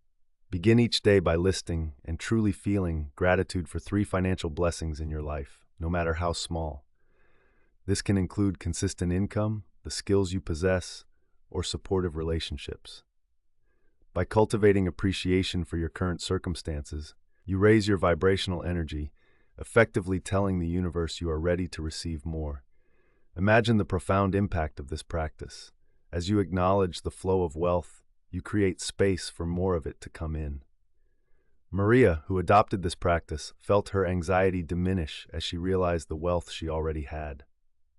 Begin each day by listing and truly feeling gratitude for 3 financial blessings in your life, no matter how small. This can include consistent income, the skills you possess, or supportive relationships. By cultivating appreciation for your current circumstances, you raise your vibrational energy, effectively telling the universe you are ready to receive more. Imagine the profound impact of this practice. As you acknowledge the flow of wealth, you create space for more of it to come in. Maria, who adopted this practice, felt her anxiety diminish as she realized the wealth she already had.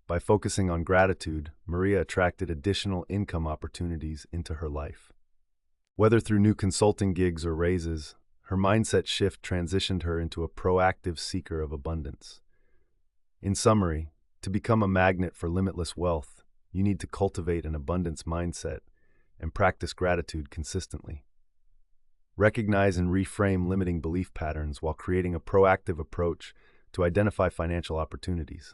By focusing on gratitude, Maria attracted additional income opportunities into her life. Whether through new consulting gigs or raises, her mindset shift transitioned her into a proactive seeker of abundance. In summary, to become a magnet for limitless wealth, you need to cultivate an abundance mindset and practice gratitude consistently. Recognize and reframe limiting belief patterns while creating a proactive approach to identify financial opportunities.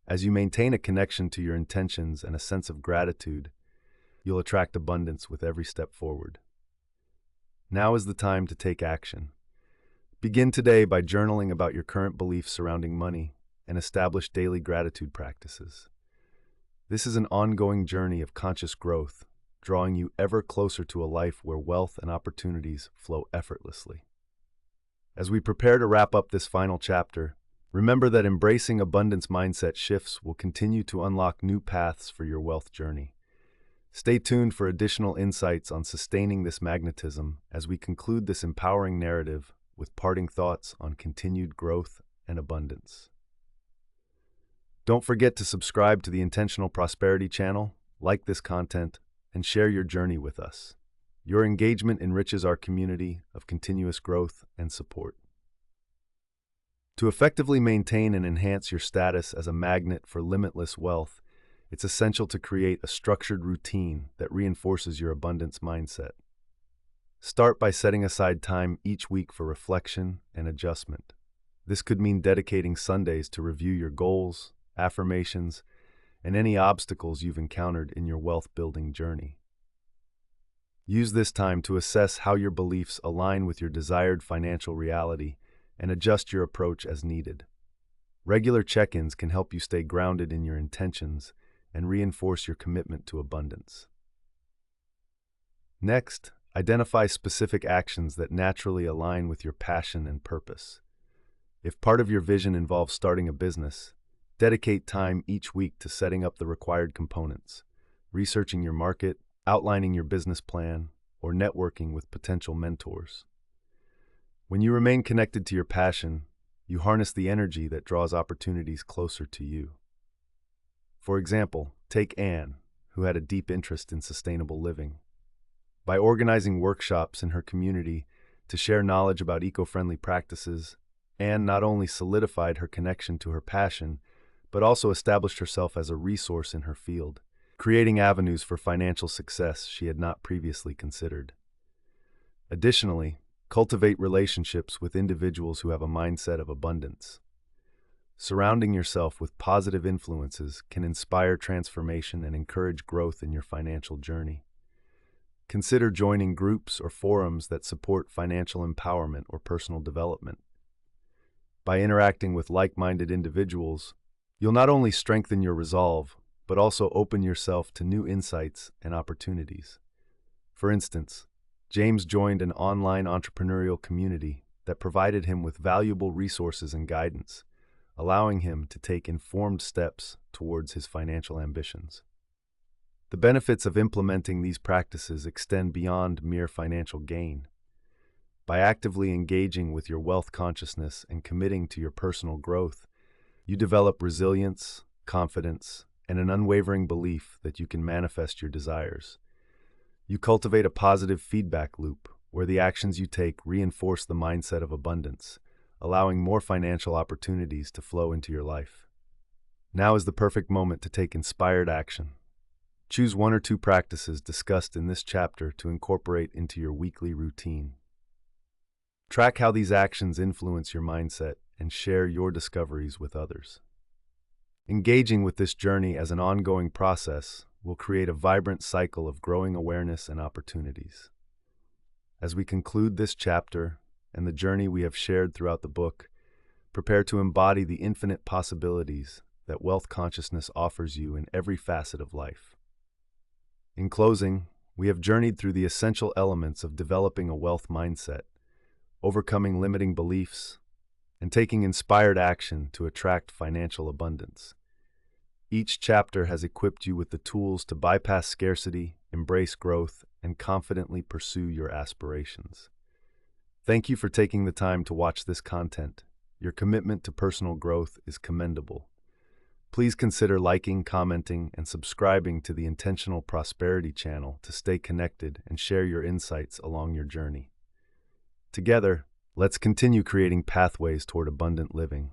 As you maintain a connection to your intentions and a sense of gratitude, you'll attract abundance with every step forward. Now is the time to take action. Begin today by journaling about your current beliefs surrounding money and establish daily gratitude practices. This is an ongoing journey of conscious growth, drawing you ever closer to a life where wealth and opportunities flow effortlessly. As we prepare to wrap up this final chapter, remember that embracing abundance mindset shifts will continue to unlock new paths for your wealth journey. Stay tuned for additional insights on sustaining this magnetism as we conclude this empowering narrative with parting thoughts on continued growth and abundance. Don't forget to subscribe to the Intentional Prosperity channel, like this content, and share your journey with us. Your engagement enriches our community of continuous growth and support. To effectively maintain and enhance your status as a magnet for limitless wealth, it's essential to create a structured routine that reinforces your abundance mindset. Start by setting aside time each week for reflection and adjustment. This could mean dedicating Sundays to review your goals, affirmations, and any obstacles you've encountered in your wealth-building journey. Use this time to assess how your beliefs align with your desired financial reality and adjust your approach as needed. Regular check-ins can help you stay grounded in your intentions and reinforce your commitment to abundance. Next, identify specific actions that naturally align with your passion and purpose. If part of your vision involves starting a business, dedicate time each week to setting up the required components, researching your market, outlining your business plan, or networking with potential mentors. When you remain connected to your passion, you harness the energy that draws opportunities closer to you. For example, take Anne, who had a deep interest in sustainable living. By organizing workshops in her community to share knowledge about eco-friendly practices, Anne not only solidified her connection to her passion, but also established herself as a resource in her field, creating avenues for financial success she had not previously considered. Additionally, cultivate relationships with individuals who have a mindset of abundance. Surrounding yourself with positive influences can inspire transformation and encourage growth in your financial journey. Consider joining groups or forums that support financial empowerment or personal development. By interacting with like-minded individuals, you'll not only strengthen your resolve, but also open yourself to new insights and opportunities. For instance, James joined an online entrepreneurial community that provided him with valuable resources and guidance, allowing him to take informed steps towards his financial ambitions. The benefits of implementing these practices extend beyond mere financial gain. By actively engaging with your wealth consciousness and committing to your personal growth, you develop resilience, confidence, and an unwavering belief that you can manifest your desires. You cultivate a positive feedback loop where the actions you take reinforce the mindset of abundance, allowing more financial opportunities to flow into your life. Now is the perfect moment to take inspired action. Choose one or two practices discussed in this chapter to incorporate into your weekly routine. Track how these actions influence your mindset and share your discoveries with others. Engaging with this journey as an ongoing process will create a vibrant cycle of growing awareness and opportunities. As we conclude this chapter and the journey we have shared throughout the book, prepare to embody the infinite possibilities that wealth consciousness offers you in every facet of life. In closing, we have journeyed through the essential elements of developing a wealth mindset, overcoming limiting beliefs, and taking inspired action to attract financial abundance. Each chapter has equipped you with the tools to bypass scarcity, embrace growth, and confidently pursue your aspirations. Thank you for taking the time to watch this content. Your commitment to personal growth is commendable. Please consider liking, commenting, and subscribing to the Intentional Prosperity channel to stay connected and share your insights along your journey. Together, let's continue creating pathways toward abundant living.